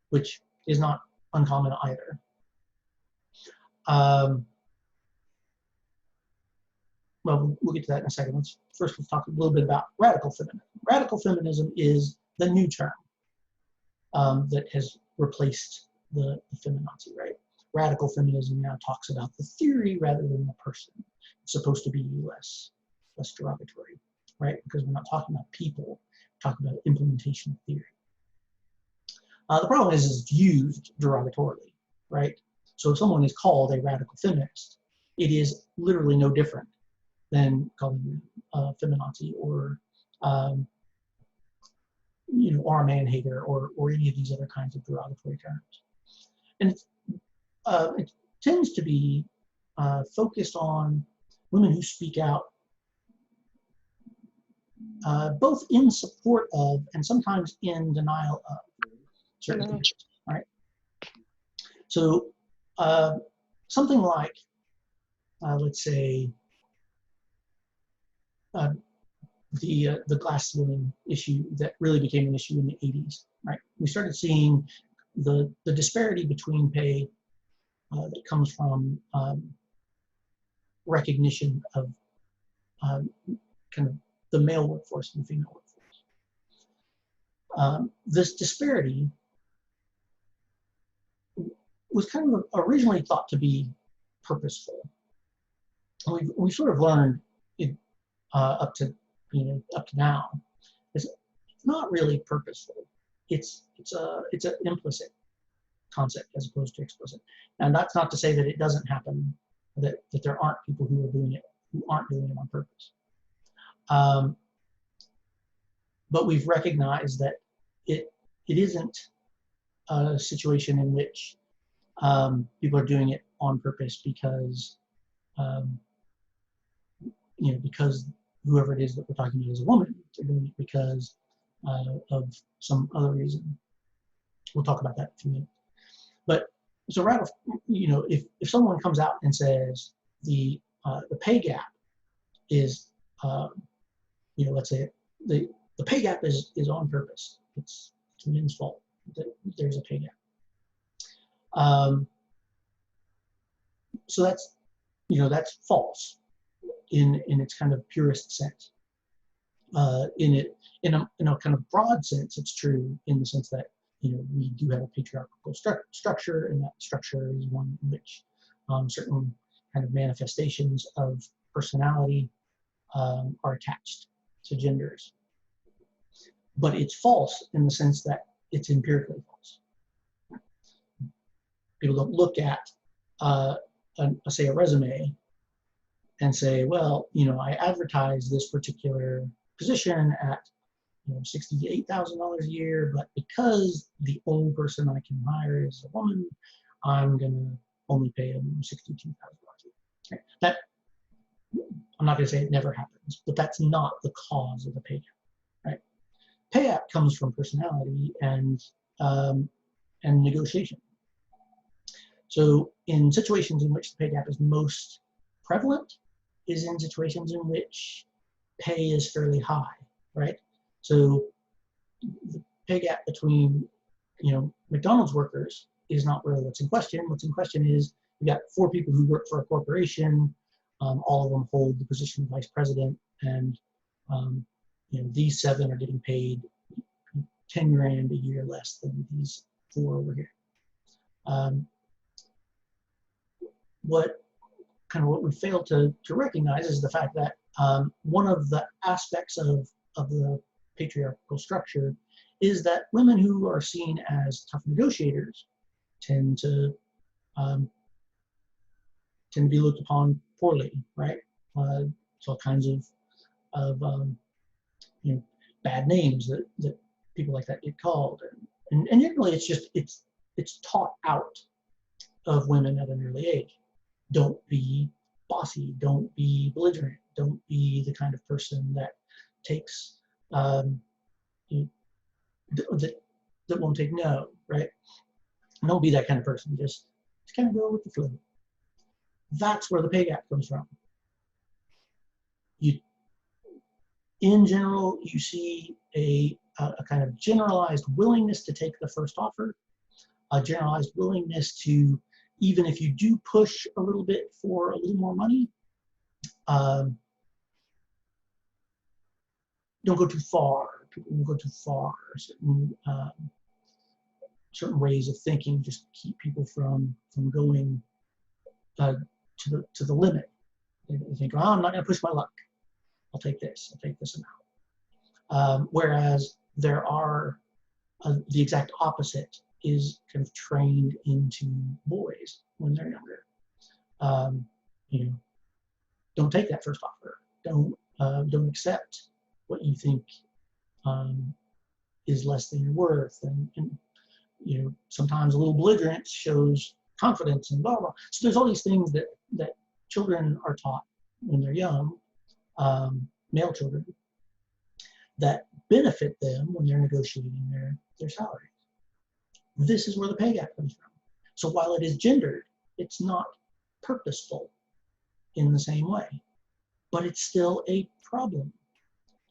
which is not uncommon either. Well, we'll get to that in a second. Let's talk a little bit about radical feminism. Radical feminism is the new term that has replaced the feminazi, right? Radical feminism now talks about the theory rather than the person. It's supposed to be less derogatory, right? Because we're not talking about people, we're talking about implementation of theory. The problem is it's used derogatorily, right? So if someone is called a radical feminist, it is literally no different than calling you a feminazi or or a man-hater or any of these other kinds of derogatory terms. And it tends to be focused on women who speak out both in support of and sometimes in denial of certain things, right? So something like, let's say, the glass ceiling issue that really became an issue in the 80s, right? We started seeing the disparity between pay that comes from recognition of kind of the male workforce and the female workforce. This disparity was kind of originally thought to be purposeful. We've sort of learned it, up to now, it's not really purposeful. it's an implicit concept as opposed to explicit. And that's not to say that it doesn't happen, that there aren't people who are doing it, who aren't doing it on purpose. But we've recognized that it isn't a situation in which people are doing it on purpose because, because whoever it is that we're talking about is a woman. They're doing it because of some other reason. We'll talk about that in a few minutes. But so if someone comes out and says the pay gap is, let's say the pay gap is on purpose. It's men's fault that there's a pay gap. So that's false in its kind of purest sense. In a kind of broad sense, it's true in the sense that we do have a patriarchal structure, and that structure is one in which certain kind of manifestations of personality are attached to genders. But it's false in the sense that it's empirically false. People don't look at, say, a resume and say, well, I advertise this particular position at $68,000 a year, but because the only person I can hire is a woman, I'm gonna only pay them $62,000 a year. That, I'm not gonna say it never happens, but that's not the cause of the pay gap, right? Pay gap comes from personality and negotiation. So in situations in which the pay gap is most prevalent is in situations in which pay is fairly high, right? So the pay gap between, McDonald's workers is not really what's in question. What's in question is we got 4 people who work for a corporation. All of them hold the position of vice president, and these 7 are getting paid 10 grand a year less than these 4 over here. What we fail to recognize is the fact that one of the aspects of the patriarchal structure is that women who are seen as tough negotiators tend to be looked upon poorly, right? So all kinds of bad names that people like that get called, and generally it's taught out of women at an early age. Don't be bossy. Don't be belligerent. Don't be the kind of person that takes that won't take no, right? Don't be that kind of person. Just kind of go with the flow. That's where the pay gap comes from. In general, you see a kind of generalized willingness to take the first offer, a generalized willingness to, even if you do push a little bit for a little more money, don't go too far. People will go too far. Certain ways of thinking just keep people from going to the limit. They think, oh, I'm not going to push my luck. I'll take this amount. Whereas there are the exact opposite is kind of trained into boys when they're younger. Don't take that first offer. Don't accept what you think is less than your worth, and sometimes a little belligerence shows confidence and blah blah. So there's all these things that children are taught when they're young, male children, that benefit them when they're negotiating their salaries. This is where the pay gap comes from. So while it is gendered, it's not purposeful in the same way, but it's still a problem.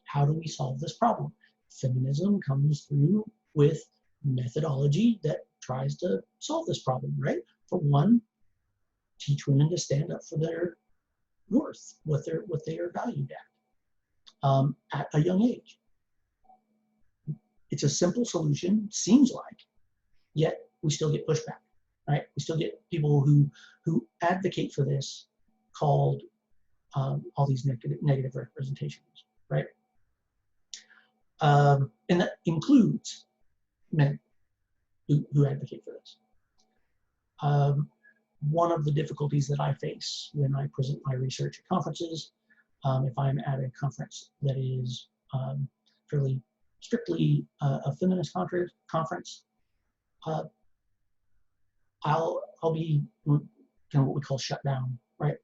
How do we solve this problem? Feminism comes through with methodology that tries to solve this problem, right? For one, teach women to stand up for their worth, what they are valued at a young age. It's a simple solution, seems like, yet we still get pushback, right? We still get people who advocate for this called all these negative representations, right? And that includes men who advocate for this. One of the difficulties that I face when I present my research at conferences, if I'm at a conference that is fairly strictly a feminist conference, I'll be kind of what we call shut down, right?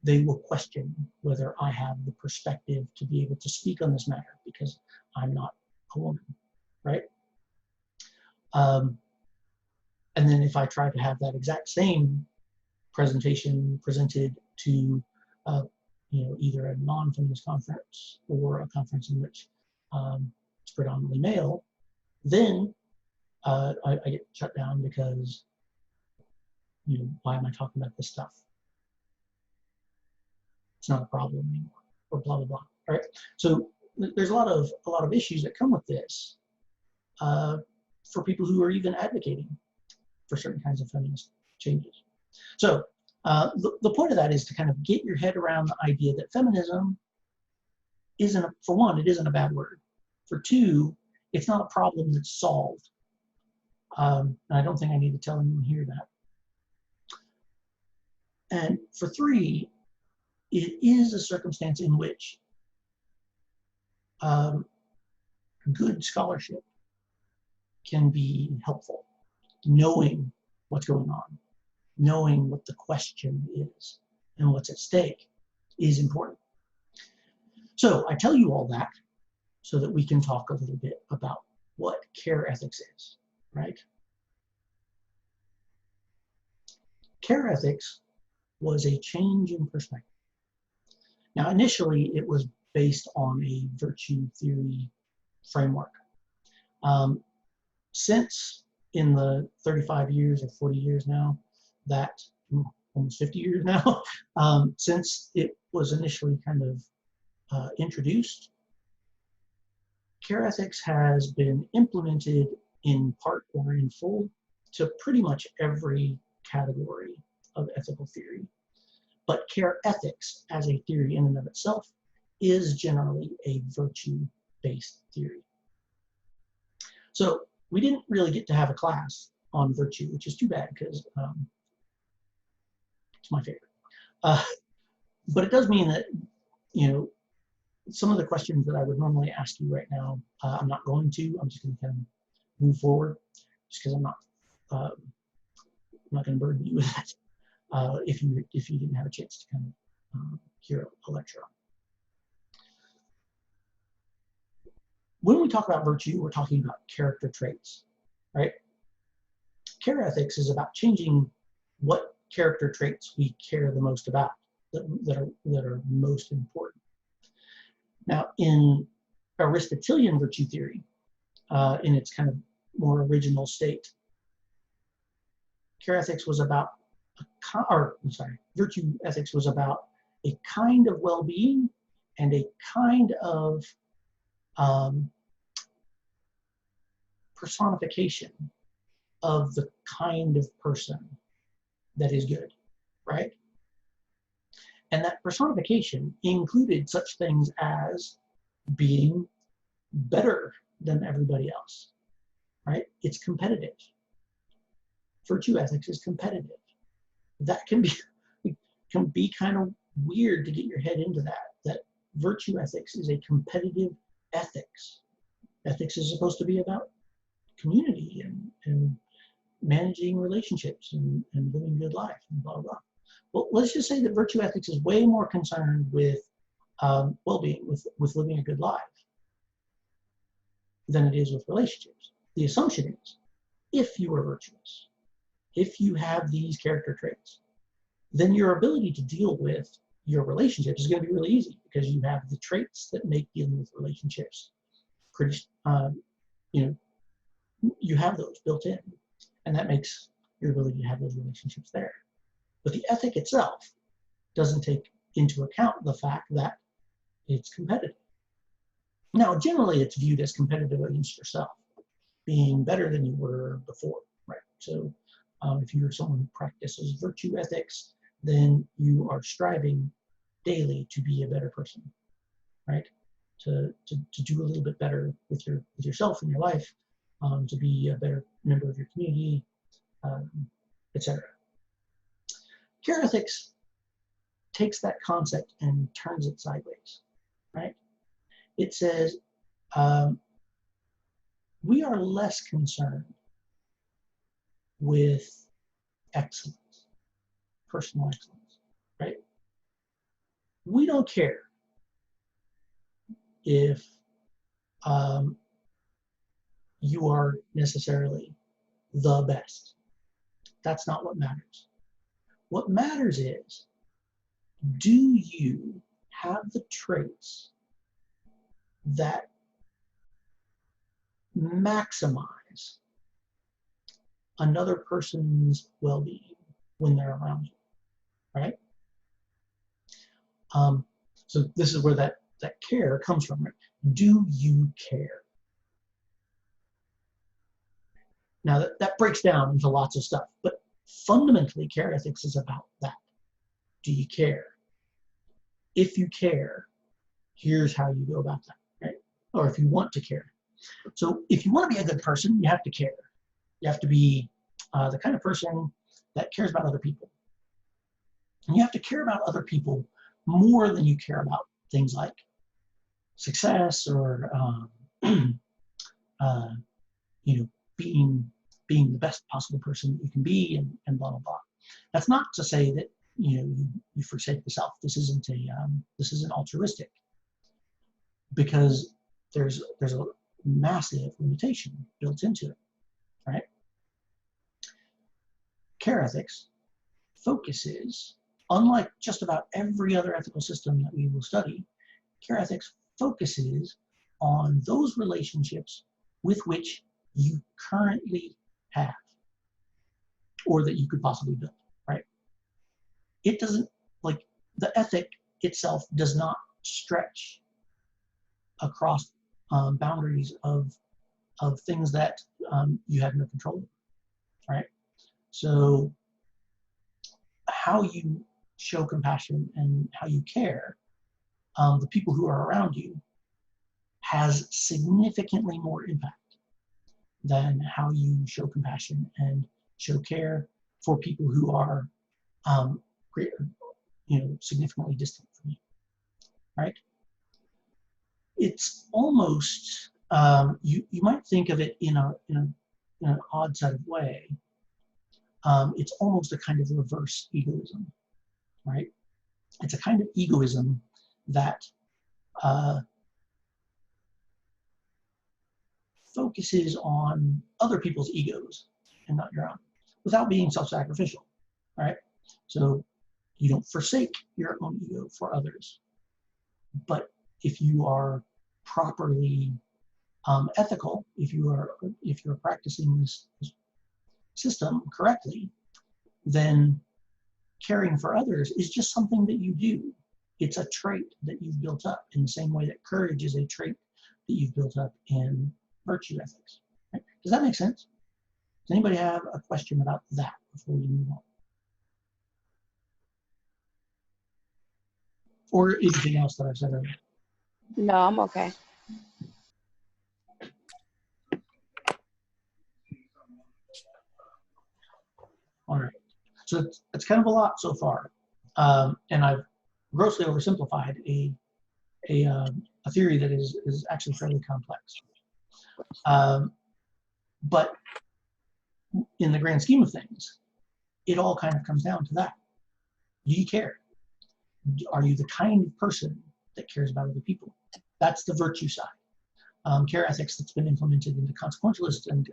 They will question whether I have the perspective to be able to speak on this matter because I'm not a woman, right? And then if I try to have that exact same presentation presented to either a non-feminist conference or a conference in which it's predominantly male, then I get shut down because, why am I talking about this stuff? It's not a problem anymore, or blah blah blah. Right? So there's a lot of issues that come with this for people who are even advocating for certain kinds of feminist changes. So the point of that is to kind of get your head around the idea that feminism isn't, for one, it isn't a bad word. For two, it's not a problem that's solved. And I don't think I need to tell anyone here that. And for three, it is a circumstance in which good scholarship can be helpful. Knowing what's going on, knowing what the question is and what's at stake is important. So I tell you all that so that we can talk a little bit about what care ethics is, right? Care ethics was a change in perspective. Now, initially, it was based on a virtue theory framework. Since in the 35 years or 40 years now, that almost 50 years now, since it was initially kind of introduced, care ethics has been implemented in part or in full to pretty much every category of ethical theory. But care ethics as a theory in and of itself is generally a virtue-based theory. So we didn't really get to have a class on virtue, which is too bad because it's my favorite. But it does mean that, some of the questions that I would normally ask you right now, I'm not going to. I'm just going to kind of move forward just because I'm not going to burden you with that if you didn't have a chance to kind of hear a lecture on. When we talk about virtue, we're talking about character traits, right? Care ethics is about changing what character traits we care the most about, that are most important. Now, in Aristotelian virtue theory, in its kind of more original state, care ethics was about virtue ethics was about a kind of well-being and a kind of personification of the kind of person that is good, right? And that personification included such things as being better than everybody else, right? It's competitive. Virtue ethics is competitive. That can be kind of weird to get your head into that virtue ethics is a competitive ethics. Ethics is supposed to be about community and managing relationships and living a good life and blah, blah. Well, let's just say that virtue ethics is way more concerned with well-being, with living a good life than it is with relationships. The assumption is, if you are virtuous, if you have these character traits, then your ability to deal with your relationships is going to be really easy because you have the traits that make dealing with relationships pretty, you have those built in, and that makes your ability to have those relationships there. But the ethic itself doesn't take into account the fact that it's competitive. Now, generally, it's viewed as competitive against yourself, being better than you were before, right? So if you're someone who practices virtue ethics, then you are striving daily to be a better person, right? to do a little bit better with yourself and your life, to be a better member of your community, etc. Care ethics takes that concept and turns it sideways, right? It says we are less concerned with excellence, personal excellence, right? We don't care if you are necessarily the best. That's not what matters. What matters is, do you have the traits that maximize another person's well-being when they're around you, right? So this is where that care comes from, right? Do you care? Now that breaks down into lots of stuff, but fundamentally care ethics is about that. Do you care? If you care, here's how you go about that, right? Or if you want to care. So if you want to be a good person, you have to care. You have to be the kind of person that cares about other people. And you have to care about other people more than you care about things like success or being the best possible person that you can be, and blah blah blah. That's not to say that you forsake the self. This isn't altruistic, because there's a massive limitation built into it, right? Care ethics focuses, unlike just about every other ethical system that we will study, care ethics focuses on those relationships with which you currently have, or that you could possibly build, right? It doesn't, like, the ethic itself does not stretch across boundaries of things that you have no control over, right? So how you show compassion and how you care, the people who are around you, has significantly more impact than how you show compassion and show care for people who are significantly distant from you, right? It's almost, you might think of it in an odd sort of way. It's almost a kind of reverse egoism, right? It's a kind of egoism that focuses on other people's egos and not your own, without being self-sacrificial, right? So you don't forsake your own ego for others, but if you are properly ethical, if you're practicing this system correctly, then caring for others is just something that you do. It's a trait that you've built up, in the same way that courage is a trait that you've built up in virtue ethics. Right? Does that make sense? Does anybody have a question about that before we move on? Or anything else that I've said earlier? No, I'm okay. All right. So it's kind of a lot so far, and I've grossly oversimplified a theory that is actually fairly complex. But in the grand scheme of things, it all kind of comes down to that. Do you care? Are you the kind of person that cares about other people? That's the virtue side. Care ethics that's been implemented into consequentialist and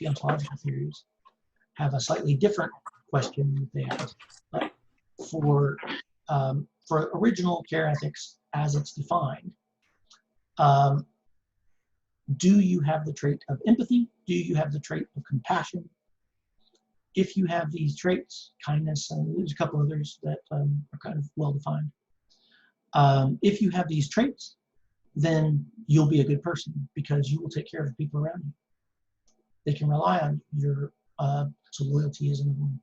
deontological theories have a slightly different question that they ask. But for original care ethics as it's defined, do you have the trait of empathy? Do you have the trait of compassion? If you have these traits, kindness, and there's a couple others that are kind of well defined. If you have these traits, then you'll be a good person, because you will take care of the people around you. They can rely on your, so loyalty is another one.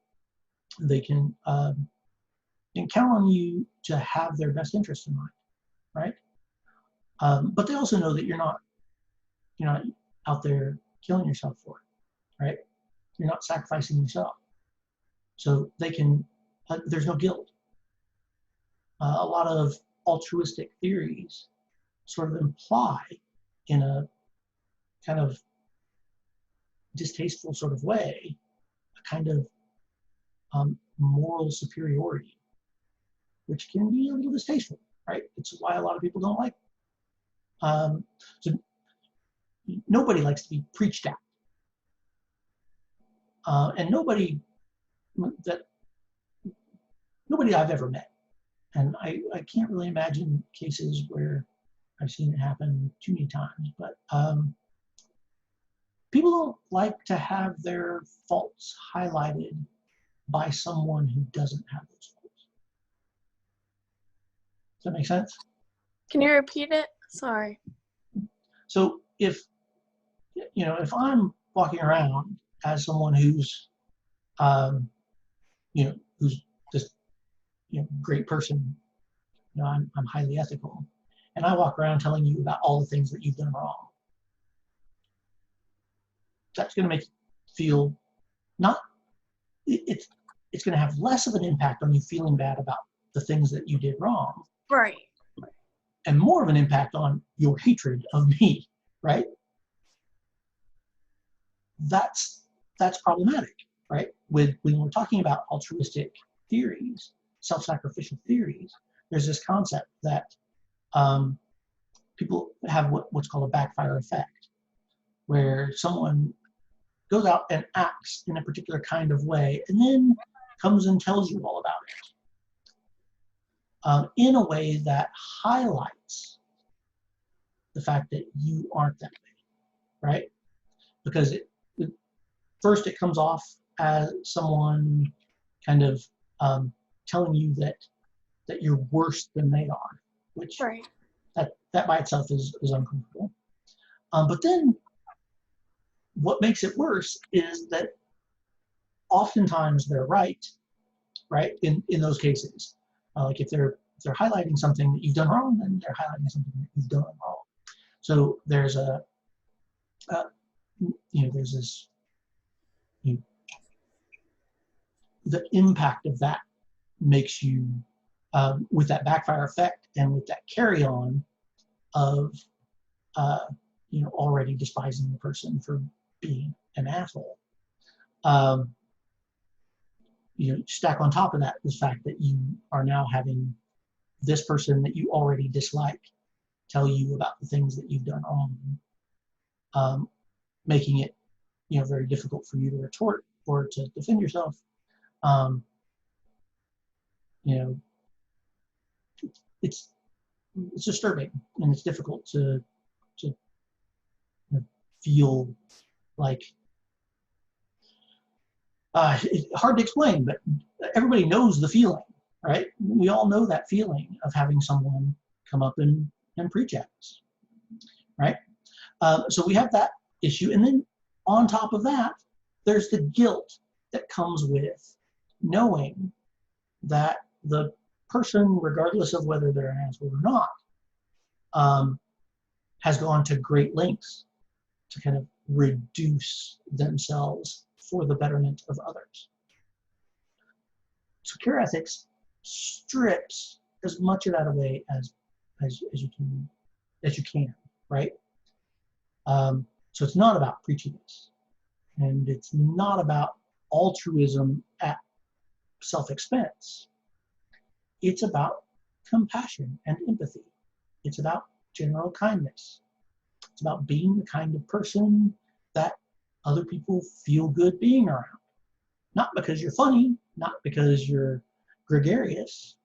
They can count on you to have their best interest in mind, right? But they also know that you're not out there killing yourself for it, right? You're not sacrificing yourself. So they can, there's no guilt. A lot of altruistic theories sort of imply, in a kind of distasteful sort of way, a kind of moral superiority, which can be a little distasteful, right? It's why a lot of people don't like it. So nobody likes to be preached at. And nobody I've ever met, and I can't really imagine cases where I've seen it happen too many times, but people don't like to have their faults highlighted by someone who doesn't have those faults. Does that make sense? Can you repeat it? Sorry. So if I'm walking around as someone who's who's just great person, I'm highly ethical, and I walk around telling you about all the things that you've done wrong, that's going to make you feel it's going to have less of an impact on you feeling bad about the things that you did wrong, Right. and more of an impact on your hatred of me, right? That's problematic, right? When we're talking about altruistic theories, self-sacrificial theories, there's this concept that people have what's called a backfire effect, where someone goes out and acts in a particular kind of way and then comes and tells you all about it in a way that highlights the fact that you aren't that way, right? Because first it comes off as someone kind of telling you that you're worse than they are, which Right. that by itself is uncomfortable. But then what makes it worse is that oftentimes they're right in those cases. Like if they're highlighting something that you've done wrong, then they're highlighting something that you've done wrong. So there's there's this the impact of that makes you with that backfire effect and with that carry on of already despising the person for being an asshole. Stack on top of that the fact that you are now having this person that you already dislike tell you about the things that you've done wrong, making it very difficult for you to retort or to defend yourself. It's disturbing, and it's difficult to feel like it's hard to explain, but everybody knows the feeling, right? We all know that feeling of having someone come up and preach at us, right? So we have that issue, and then on top of that, there's the guilt that comes with knowing that the person, regardless of whether they're an asshole or not, has gone to great lengths to kind of reduce themselves for the betterment of others. So care ethics strips as much of that away as you can, right? So it's not about preachiness, and it's not about altruism at self-expense. It's about compassion and empathy. It's about general kindness. It's about being the kind of person that other people feel good being around. Not because you're funny, not because you're gregarious,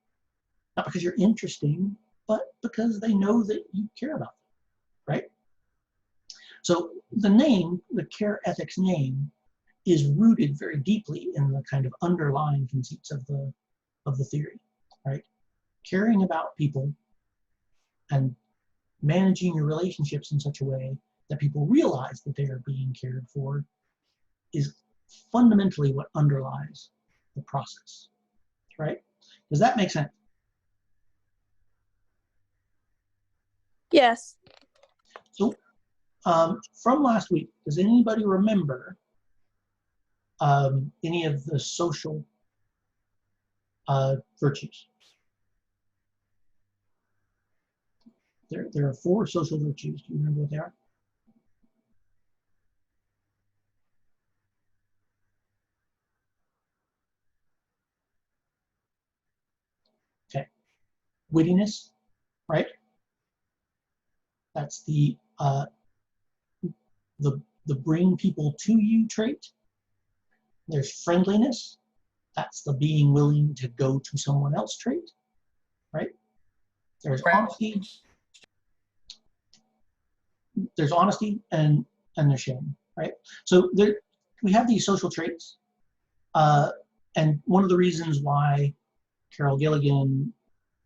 not because you're interesting, but because they know that you care about them, right? So the name, the care ethics name, is rooted very deeply in the kind of underlying conceits of the theory, right? Caring about people and managing your relationships in such a way that people realize that they are being cared for is fundamentally what underlies the process, right? Does that make sense? Yes. So from last week, does anybody remember any of the social virtues? There are 4 social virtues. Do you remember what they are? Okay. Wittiness, right? That's the bring people to you trait. There's friendliness. That's the being willing to go to someone else trait, right? There's honesty. There's honesty and there's sharing, right? So we have these social traits, and one of the reasons why Carol Gilligan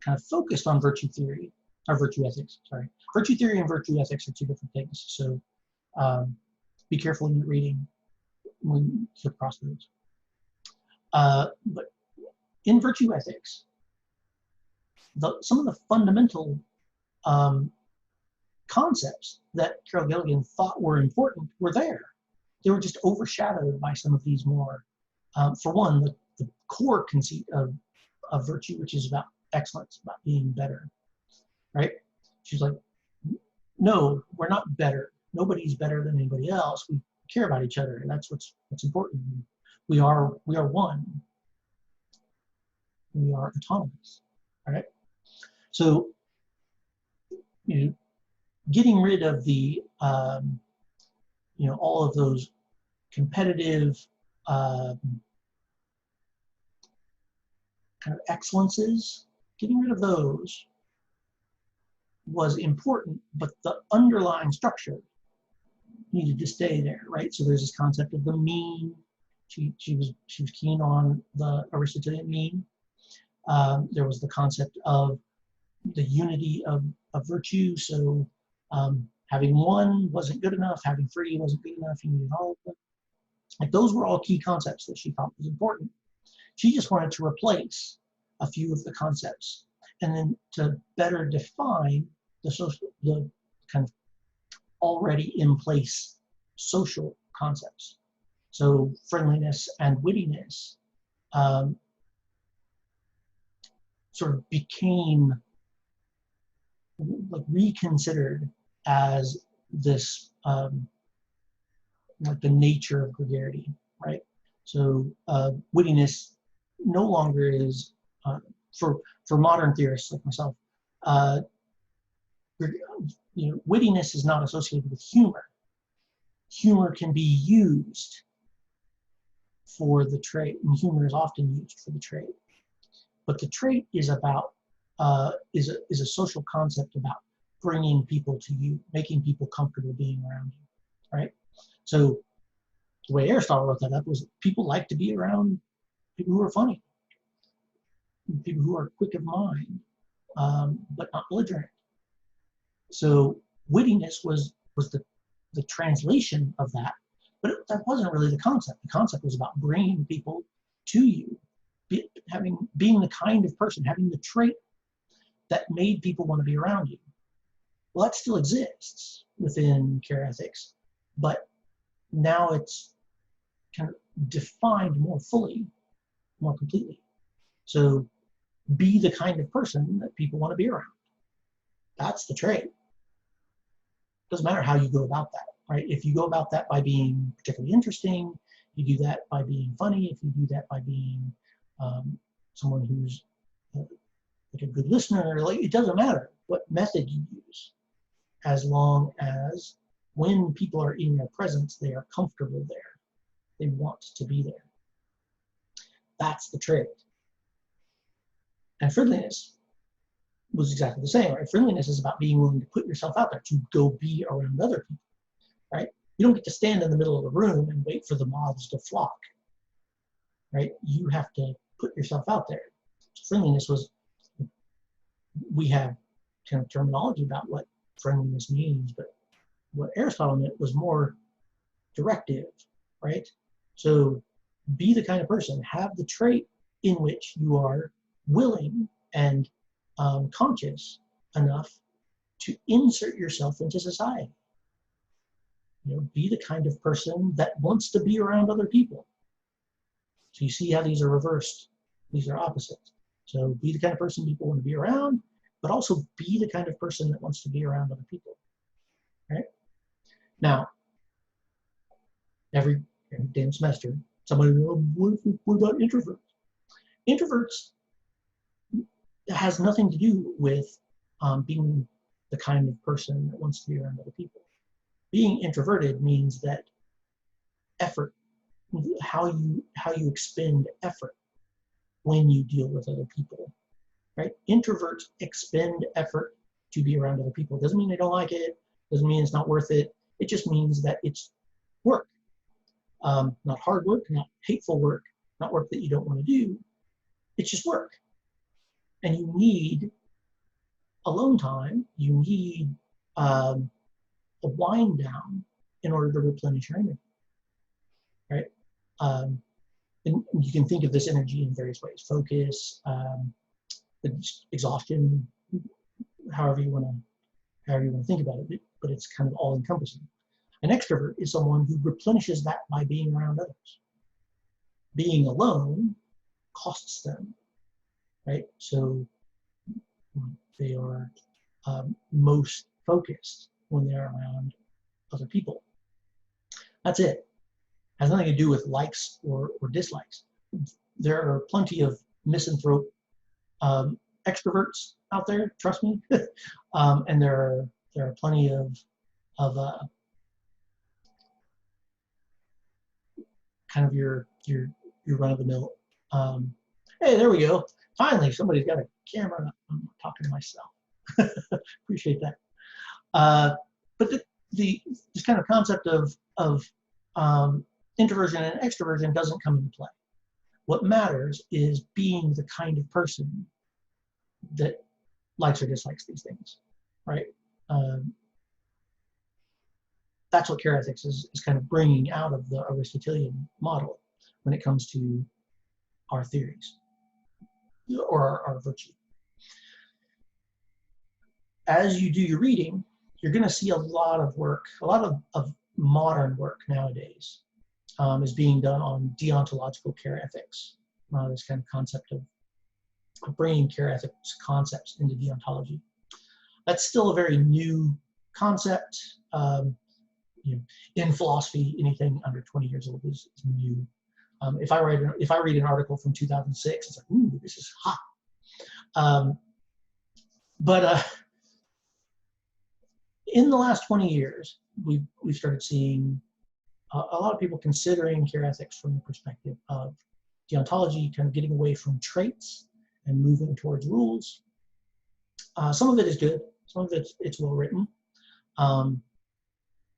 kind of focused on virtue theory, or virtue ethics, sorry. Virtue theory and virtue ethics are 2 different things. So be careful in your reading when you flip across those. But in virtue ethics, some of the fundamental concepts that Carol Gilligan thought were important were there. They were just overshadowed by some of these more, for one, the core conceit of virtue, which is about excellence, about being better, right? She's like, no, we're not better. Nobody's better than anybody else. We care about each other, and that's what's important. We are one. We are autonomous, right? So, getting rid of the, all of those competitive kind of excellences, getting rid of those was important, but the underlying structure needed to stay there, right? So there's this concept of the mean. She was keen on the Aristotelian mean. There was the concept of the unity of virtue. So having one wasn't good enough, having 3 wasn't good enough, you needed all of them. Like, those were all key concepts that she thought was important. She just wanted to replace a few of the concepts and then to better define the kind of already in place social concepts. So friendliness and wittiness sort of became like reconsidered as this like the nature of gregarity, right? So wittiness no longer is for modern theorists like myself. Wittiness is not associated with humor. Humor can be used for the trait, and humor is often used for the trait. But the trait is about is a social concept about bringing people to you, making people comfortable being around you, right? So the way Aristotle wrote that up was people like to be around people who are funny, people who are quick of mind, but not belligerent. So wittiness was the translation of that, but that wasn't really the concept. The concept was about bringing people to you, being the kind of person, having the trait that made people want to be around you. Well, that still exists within care ethics, but now it's kind of defined more fully, more completely. So be the kind of person that people want to be around. That's the trait. Doesn't matter how you go about that, right? If you go about that by being particularly interesting, you do that by being funny, if you do that by being someone who's like a good listener, like, it doesn't matter what method you use, as long as when people are in your presence, they are comfortable there. They want to be there. That's the trait. And friendliness was exactly the same, right? Friendliness is about being willing to put yourself out there, to go be around other people, right? You don't get to stand in the middle of the room and wait for the moths to flock, right? You have to put yourself out there. So friendliness was, we have kind of terminology about what friendliness means, but what Aristotle meant was more directive, right? So be the kind of person, have the trait in which you are willing and conscious enough to insert yourself into society. You know, be the kind of person that wants to be around other people. So you see how these are reversed. These are opposites. So be the kind of person people want to be around, but also be the kind of person that wants to be around other people, right? Now, every damn semester, somebody will, what about introverts? Introverts has nothing to do with being the kind of person that wants to be around other people. Being introverted means that effort, how you expend effort when you deal with other people, right? Introverts expend effort to be around other people. It doesn't mean they don't like it, doesn't mean it's not worth it. It just means that it's work. Not hard work, not hateful work, not work that you don't want to do. It's just work. And you need alone time, you need a wind down in order to replenish your energy, right? And you can think of this energy in various ways: focus, exhaustion, however you want to think about it. But it's kind of all encompassing. An extrovert is someone who replenishes that by being around others. Being alone costs them, right? So they are most focused when they're around other people. That's it. Has nothing to do with likes or dislikes. There are plenty of misanthrope extroverts out there, trust me, and there are plenty of kind of your run-of-the-mill. Hey, there we go. Finally, somebody's got a camera. I'm talking to myself. Appreciate that. But this kind of concept of introversion and extroversion doesn't come into play. What matters is being the kind of person that likes or dislikes these things, right? That's what care ethics is kind of bringing out of the Aristotelian model when it comes to our theories or our virtue. As you do your reading, you're going to see a lot of work, a lot of modern work nowadays is being done on deontological care ethics. This kind of concept of bringing care ethics concepts into deontology. That's still a very new concept. In philosophy, anything under 20 years old is new. If I read an article from 2006, it's like, ooh, this is hot. But in the last 20 years, we've started seeing a lot of people considering care ethics from the perspective of deontology, kind of getting away from traits and moving towards rules. Some of it is good, some of it's well written,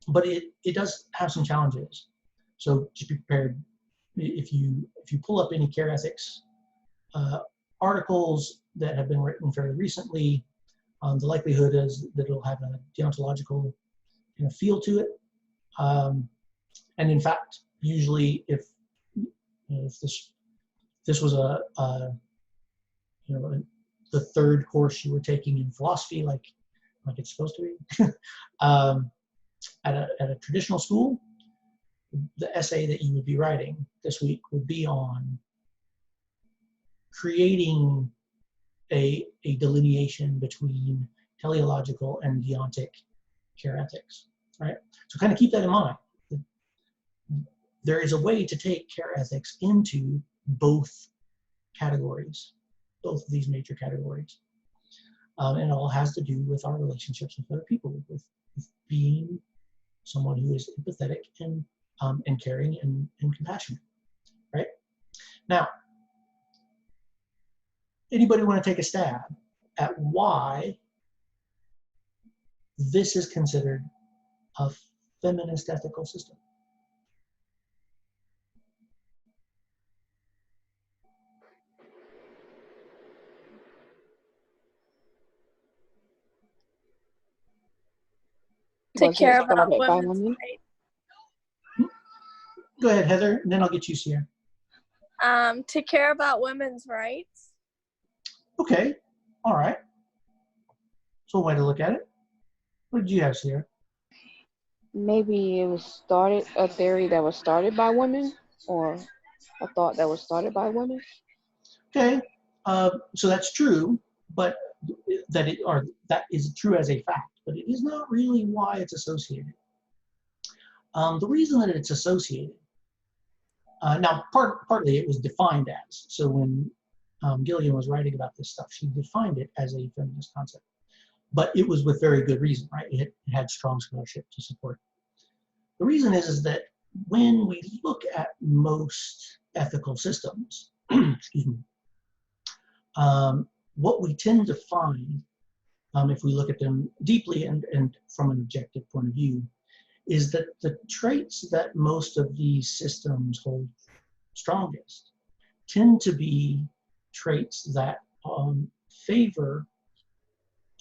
but it does have some challenges. So just be prepared. If you pull up any care ethics articles that have been written fairly recently, the likelihood is that it'll have a deontological kind of feel to it. And in fact, usually if this was the third course you were taking in philosophy, like it's supposed to be, at a traditional school, the essay that you would be writing this week would be on creating a delineation between teleological and deontic care ethics, right? So kind of keep that in mind. There is a way to take care ethics into both categories, both of these major categories. And it all has to do with our relationships with other people, with being someone who is empathetic and caring and compassionate, right? Now, anybody want to take a stab at why this is considered a feminist ethical system? To Was care it about started by women's women? rights. Go ahead, Heather, and then I'll get you, Sierra. To care about women's rights. Okay, all right. So a way to look at it. What did you have, Sierra? Maybe it was started a theory that was started by women, or a thought that was started by women. Okay, so that's true, but that is true as a fact, but it is not really why it's associated. The reason that it's associated, now partly it was defined as, so when Gillian was writing about this stuff, she defined it as a feminist concept, but it was with very good reason, right? It had strong scholarship to support it. The reason is that when we look at most ethical systems, excuse me, what we tend to find, if we look at them deeply and from an objective point of view, is that the traits that most of these systems hold strongest tend to be traits that favor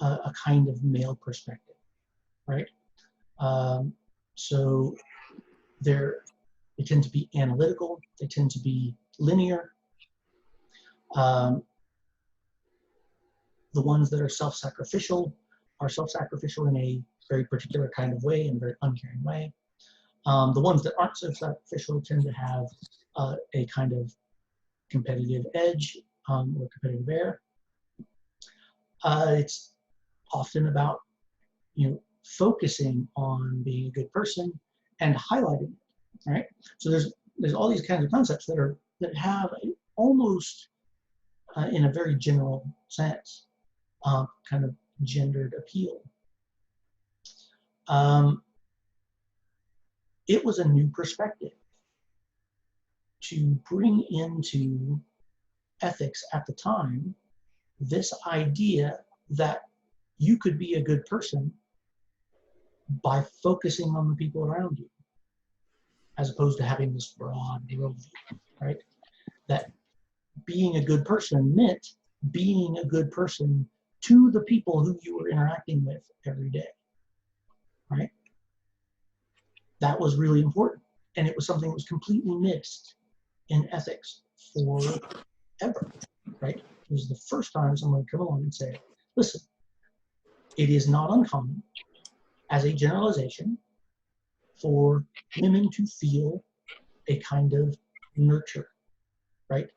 a kind of male perspective, right? So they tend to be analytical, they tend to be linear. The ones that are self-sacrificial in a very particular kind of way, in a very uncaring way. The ones that aren't self-sacrificial tend to have a kind of competitive edge or competitive air. It's often about, focusing on being a good person and highlighting it, right? So there's all these kinds of concepts that have almost, in a very general sense, kind of gendered appeal. It was a new perspective to bring into ethics at the time, this idea that you could be a good person by focusing on the people around you, as opposed to having this broad worldview, right? That being a good person meant being a good person to the people who you were interacting with every day, right? That was really important. And it was something that was completely missed in ethics forever, right? It was the first time someone would come along and say, listen, it is not uncommon as a generalization for women to feel a kind of nurture, right?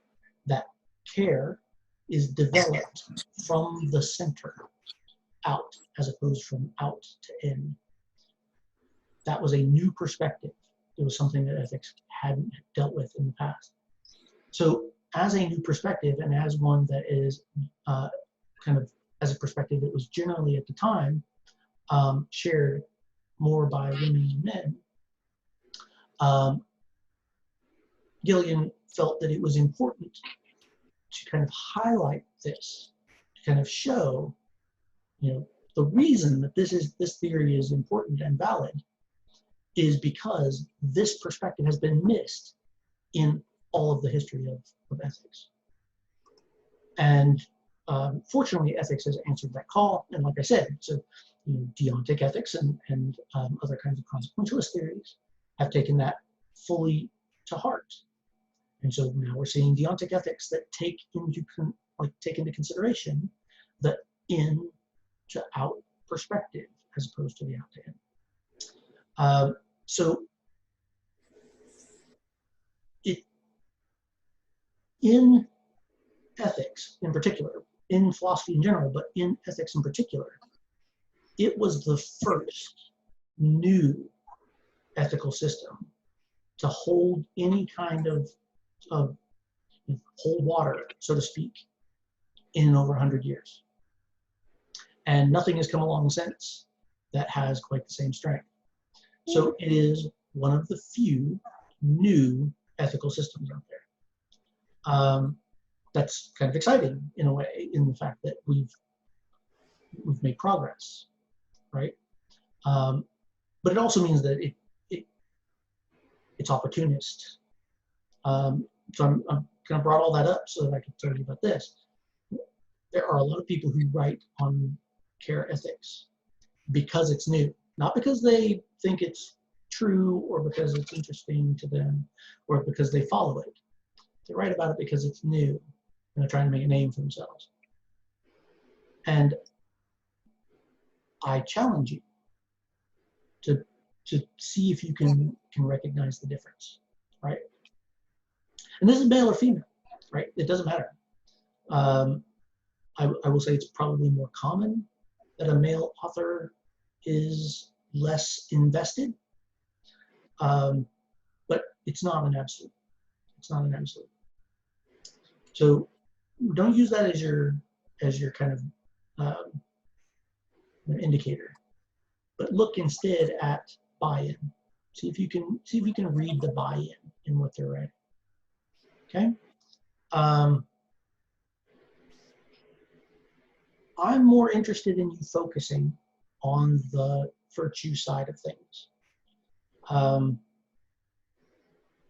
That care is developed from the center out as opposed from out to in. That was a new perspective. It was something that ethics hadn't dealt with in the past. So as a new perspective, and as one that is kind of as a perspective that was generally at the time shared more by women and men, Gillian felt that it was important to kind of highlight this, to kind of show, the reason that this theory is important and valid is because this perspective has been missed in all of the history of ethics. And fortunately, ethics has answered that call. And like I said, so deontic ethics and other kinds of consequentialist theories have taken that fully to heart. And so now we're seeing deontic ethics that take into consideration the in to out perspective as opposed to the out to in. So in ethics in particular, in philosophy in general, but in ethics in particular, it was the first new ethical system to hold any kind of hold water, so to speak, in over 100 years. And nothing has come along since that has quite the same strength. So it is one of the few new ethical systems out there. That's kind of exciting in a way, in the fact that we've made progress, right? But it also means that it's opportunist. So I'm kind of brought all that up so that I can tell you about this. There are a lot of people who write on care ethics because it's new, not because they think it's true or because it's interesting to them or because they follow it. They write about it because it's new and they're trying to make a name for themselves. And I challenge you to see if you can recognize the difference, right? And this is male or female, right? It doesn't matter. I will say it's probably more common that a male author is less invested, but it's not an absolute. It's not an absolute. So don't use that as your kind of indicator, but look instead at buy-in. See if you can read the buy-in in what they're writing. Okay. I'm more interested in you focusing on the virtue side of things.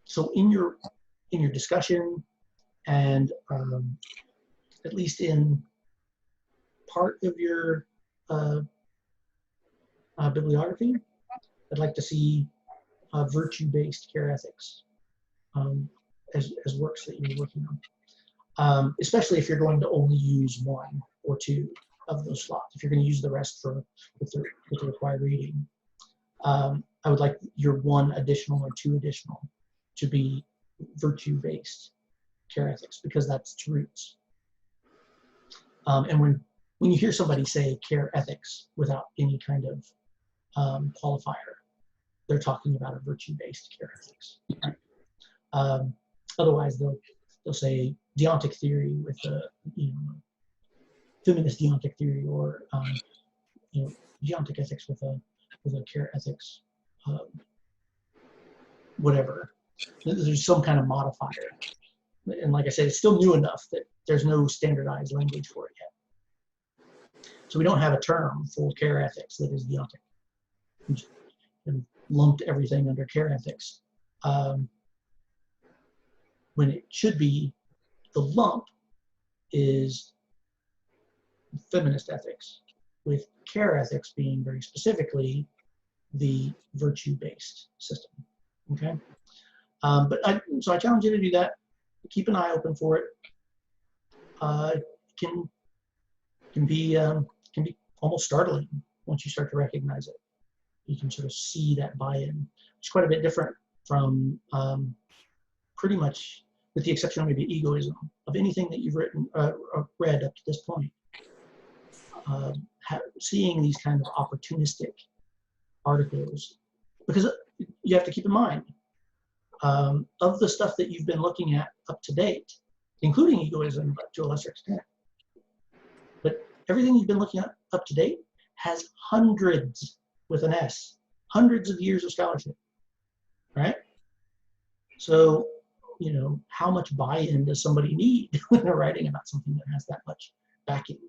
So in your discussion, and at least in part of your bibliography, I'd like to see virtue-based care ethics as works that you're working on, especially if you're going to only use one or two of those slots. If you're going to use the rest with the required reading, I would like your one additional or two additional to be virtue-based care ethics, because that's its roots. And when you hear somebody say care ethics without any kind of qualifier, they're talking about a virtue-based care ethics. Right? Otherwise, they'll say deontic theory with a feminist deontic theory, or deontic ethics with a care ethics, whatever. There's some kind of modifier. And like I said, it's still new enough that there's no standardized language for it yet. So we don't have a term for care ethics that is deontic. And lumped everything under care ethics. When it should be, the lump is feminist ethics, with care ethics being very specifically the virtue-based system. Okay, so I challenge you to do that. Keep an eye open for it. Can be almost startling once you start to recognize it. You can sort of see that buy-in. It's quite a bit different from pretty much, with the exception of maybe egoism, of anything that you've written or read up to this point. Seeing these kind of opportunistic articles, because you have to keep in mind, of the stuff that you've been looking at up to date, including egoism, but to a lesser extent, but everything you've been looking at up to date has hundreds, with an S, hundreds of years of scholarship, right? So, how much buy-in does somebody need when they're writing about something that has that much backing?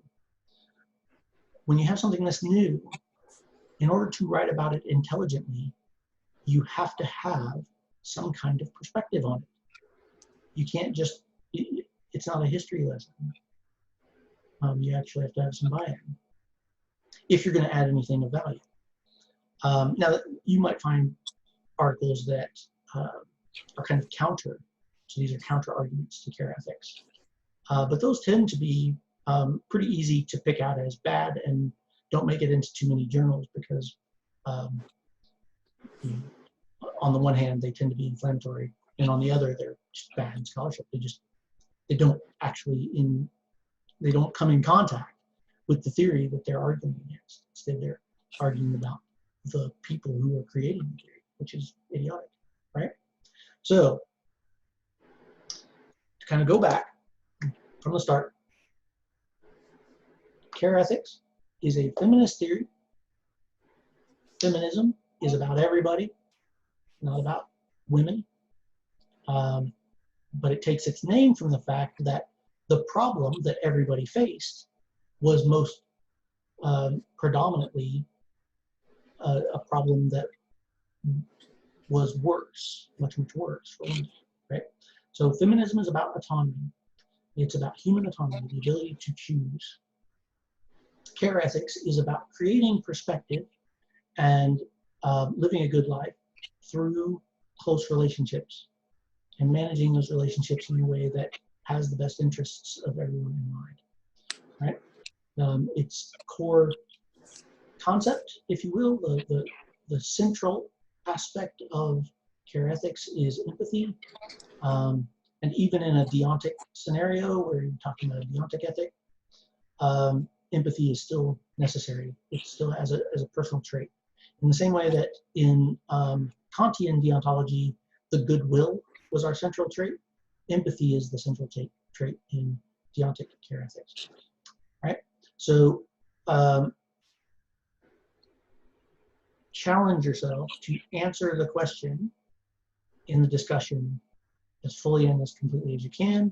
When you have something that's new, in order to write about it intelligently, you have to have some kind of perspective on it. You can't just, it's not a history lesson. You actually have to have some buy-in if you're going to add anything of value. Now, you might find articles that are kind of counter, so these are counter arguments to care ethics. But those tend to be pretty easy to pick out as bad and don't make it into too many journals, because on the one hand, they tend to be inflammatory, and on the other, they're just bad in scholarship. They don't come in contact with the theory that they're arguing against. Instead, they're arguing about the people who are creating the theory, which is idiotic, right? So, to kind of go back from the start, care ethics is a feminist theory. Feminism is about everybody, not about women. But it takes its name from the fact that the problem that everybody faced was most predominantly a problem that was worse, much worse for women, right? So feminism is about autonomy. It's about human autonomy, the ability to choose. Care ethics is about creating perspective and living a good life through close relationships and managing those relationships in a way that has the best interests of everyone in mind, right? Its core concept, if you will, the central aspect of care ethics is empathy. And even in a deontic scenario where you're talking about a deontic ethic, empathy is still necessary. It's still as a personal trait. In the same way that in Kantian deontology, the goodwill was our central trait, empathy is the central trait in deontic care ethics. Right? So challenge yourself to answer the question in the discussion as fully and as completely as you can,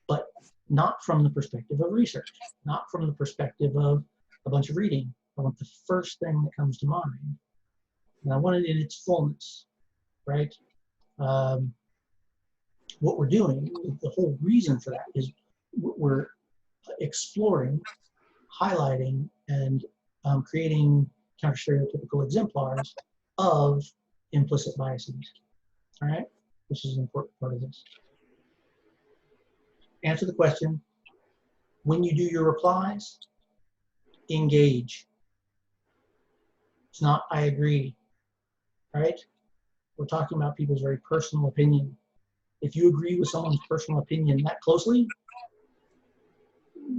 but not from the perspective of research, not from the perspective of a bunch of reading. I want the first thing that comes to mind, and I want it in its fullness, right? What we're doing, the whole reason for that is we're exploring, highlighting, and creating counter-stereotypical exemplars of implicit biases, all right? Which is an important part of this. Answer the question. When you do your replies, engage. It's not, I agree, right? We're talking about people's very personal opinion. If you agree with someone's personal opinion that closely,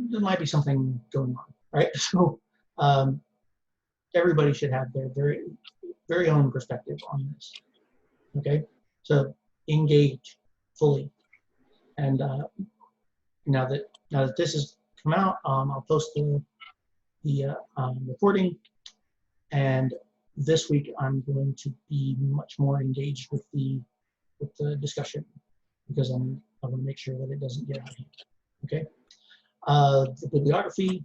there might be something going on, right? So everybody should have their very own perspective on this, okay? So engage fully. And now that this has come out, I'll post the recording, and this week I'm going to be much more engaged with the discussion because I want to make sure that it doesn't get out of hand. Okay. The bibliography,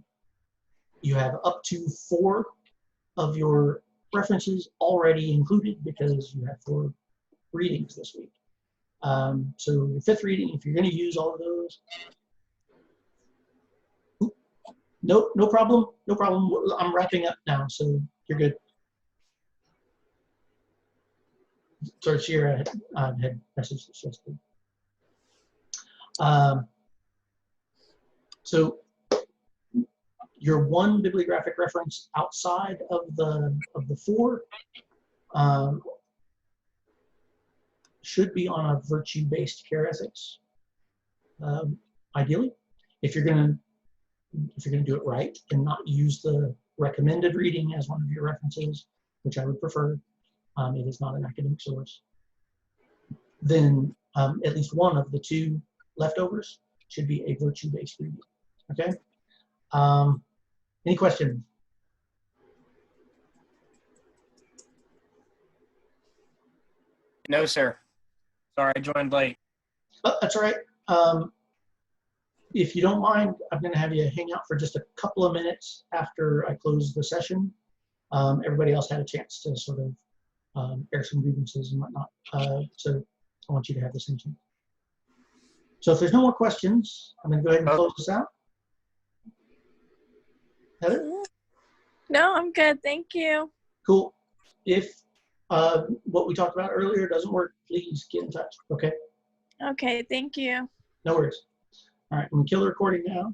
you have up to 4 of your references already included because you have 4 readings this week. So your 5th reading, if you're going to use all of those, no problem. I'm wrapping up now, so you're good. Sorry, Shira had messaged us yesterday. So your 1 bibliographic reference outside of the 4 should be on a virtue-based care ethics. Ideally, if you're gonna do it right and not use the recommended reading as one of your references, which I would prefer, it is not an academic source, then at least one of the 2 leftovers should be a virtue-based reading, okay? Any questions? No, sir. Sorry, I joined late. Oh, that's all right. If you don't mind, I'm going to have you hang out for just a couple of minutes after I close the session. Everybody else had a chance to sort of air some grievances and whatnot. So I want you to have the same chance. So if there's no more questions, I'm going to go ahead and close this out. Heather? No, I'm good. Thank you. Cool. If what we talked about earlier doesn't work, please get in touch, okay? Okay, thank you. No worries. All right, I'm going to kill the recording now.